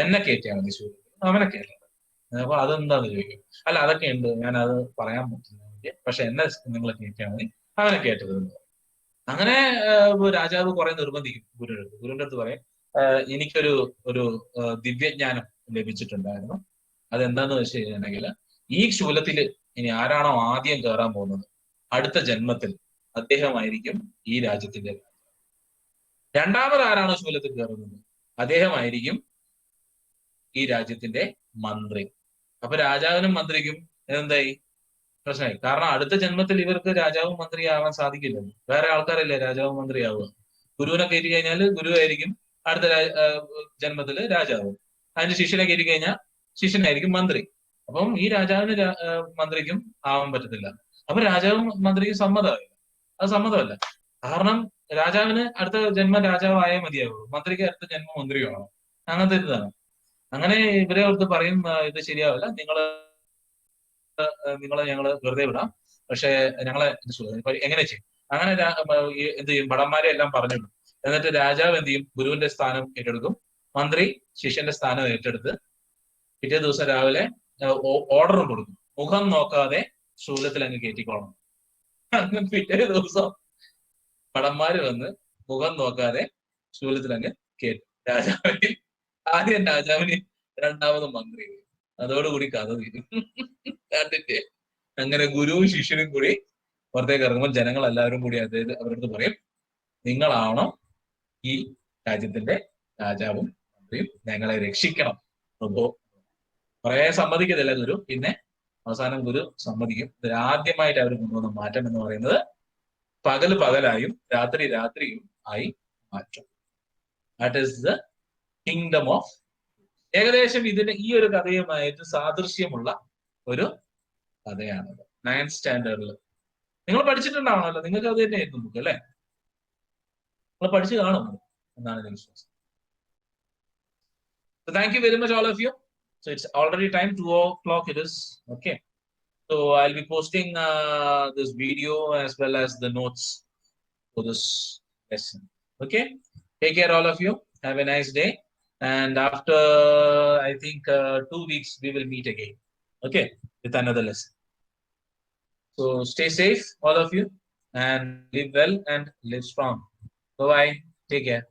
എന്നെ കയറ്റിയാൽ മതി ശൂലത്തിൽ, അവനെ കയറ്റരുത്. അപ്പൊ അതെന്താന്ന് ചോദിക്കും. അല്ല അതൊക്കെ ഉണ്ട്, ഞാൻ അത് പറയാൻ പറ്റുന്ന, പക്ഷെ എന്നെ നിങ്ങൾ കയറ്റിയാൽ മതി, അവനെ കയറ്റരുത്. അങ്ങനെ രാജാവ് കുറെ നിർബന്ധിക്കും ഗുരുവിന്റെ അടുത്ത് പറയും, എനിക്കൊരു ഒരു ദിവ്യജ്ഞാനം ലഭിച്ചിട്ടുണ്ടായിരുന്നു. അതെന്താന്ന് വെച്ച് കഴിഞ്ഞിട്ടുണ്ടെങ്കിൽ, ഈ ശൂലത്തിൽ ഇനി ആരാണോ ആദ്യം കയറാൻ പോകുന്നത്, അടുത്ത ജന്മത്തിൽ അദ്ദേഹമായിരിക്കും ഈ രാജ്യത്തിന്റെ. രണ്ടാമത് ആരാണോ ശൂലത്തിൽ കയറുന്നത്, അദ്ദേഹമായിരിക്കും ഈ രാജ്യത്തിന്റെ മന്ത്രി. അപ്പൊ രാജാവിനും മന്ത്രിക്കും എന്തായി? പ്രശ്നമായി. കാരണം അടുത്ത ജന്മത്തിൽ ഇവർക്ക് രാജാവും മന്ത്രിയാവാൻ സാധിക്കില്ലല്ലോ. വേറെ ആൾക്കാരല്ലേ രാജാവും മന്ത്രിയാവുക. ഗുരുവിനെ കയറ്റി കഴിഞ്ഞാൽ ഗുരു ആയിരിക്കും അടുത്ത ജന്മത്തില് രാജാവും. അതിന് ശിഷ്യനെ കയറ്റി കഴിഞ്ഞാൽ ശിഷ്യനായിരിക്കും മന്ത്രി. അപ്പം ഈ രാജാവിന് മന്ത്രിക്കും ആവാൻ പറ്റത്തില്ല. അപ്പൊ രാജാവും മന്ത്രിക്കും സമ്മതമായില്ല. അത് സമ്മതമല്ല. കാരണം രാജാവിന് അടുത്ത ജന്മം രാജാവായേ മതിയാവുള്ളൂ, മന്ത്രിക്ക് അടുത്ത ജന്മം മന്ത്രിയാണോ, അങ്ങനത്തെ ഇതാണ്. അങ്ങനെ ഇവരെ അടുത്ത് പറയും, ഇത് ശരിയാവില്ല, നിങ്ങളെ ഞങ്ങള് വെറുതെ വിടാം, പക്ഷെ ഞങ്ങളെ എങ്ങനെ ചെയ്യും? അങ്ങനെ എന്ത് ചെയ്യും? ഭടന്മാരെ എല്ലാം പറഞ്ഞു. എന്നിട്ട് രാജാവ് എന്ത് ചെയ്യും? ഗുരുവിന്റെ സ്ഥാനം ഏറ്റെടുക്കും. മന്ത്രി ശിഷ്യന്റെ സ്ഥാനം ഏറ്റെടുത്ത് പിറ്റേ ദിവസം രാവിലെ ഓർഡറും കൊടുക്കും, മുഖം നോക്കാതെ ശൂലത്തിൽ അങ്ങ് കയറ്റിക്കോളണം. അങ്ങനെ പിറ്റേ ദിവസം ഭടന്മാര് വന്ന് മുഖം നോക്കാതെ ശൂലത്തിൽ അങ്ങ് കയറ്റും. രാജാവിന് ആദ്യം രാജാവിന്, രണ്ടാമത് മന്ത്രി. അതോടുകൂടി കഥ തീരും. കണ്ടിട്ട് അങ്ങനെ ഗുരുവും ശിഷ്യനും കൂടി പുറത്തേക്ക് ഇറങ്ങുമ്പോൾ ജനങ്ങൾ എല്ലാവരും കൂടി അതായത് അവരടുത്ത് പറയും, നിങ്ങളാണോ ഈ രാജ്യത്തിന്റെ രാജാവും മന്ത്രിയും, ഞങ്ങളെ രക്ഷിക്കണം. അപ്പോ കുറെ സമ്മതിക്കത്തില്ല ഗുരു. പിന്നെ അവസാനം ഗുരു സമ്മതിക്കും. ഇതിൽ ആദ്യമായിട്ട് അവർ കൊണ്ടുവന്ന മാറ്റം എന്ന് പറയുന്നത് പകല് പകലായും രാത്രി രാത്രിയും ആയി മാറ്റും. That is the kingdom of. ഏകദേശം ഇതിന് ഈ ഒരു കഥയുമായിട്ട് സാദൃശ്യമുള്ള ഒരു കഥയാണത്. 9th സ്റ്റാൻഡേർഡിൽ നിങ്ങൾ പഠിച്ചിട്ടുണ്ടാവണമല്ലോ. നിങ്ങൾക്ക് അത് തന്നെ ആയിരുന്നു ബുക്ക് അല്ലേ? നിങ്ങൾ പഠിച്ചു കാണും എന്നാണ് എനിക്ക് വിശ്വാസം. So thank you very much all of you. So it's already time, 2 o'clock it is. Okay. So I'll be posting this video as well as the notes for this lesson. Okay. Take care all of you. Have a nice day. And after I think 2 weeks we will meet again. Okay. With another lesson. So stay safe all of you and live well and live strong. Bye bye. Take care.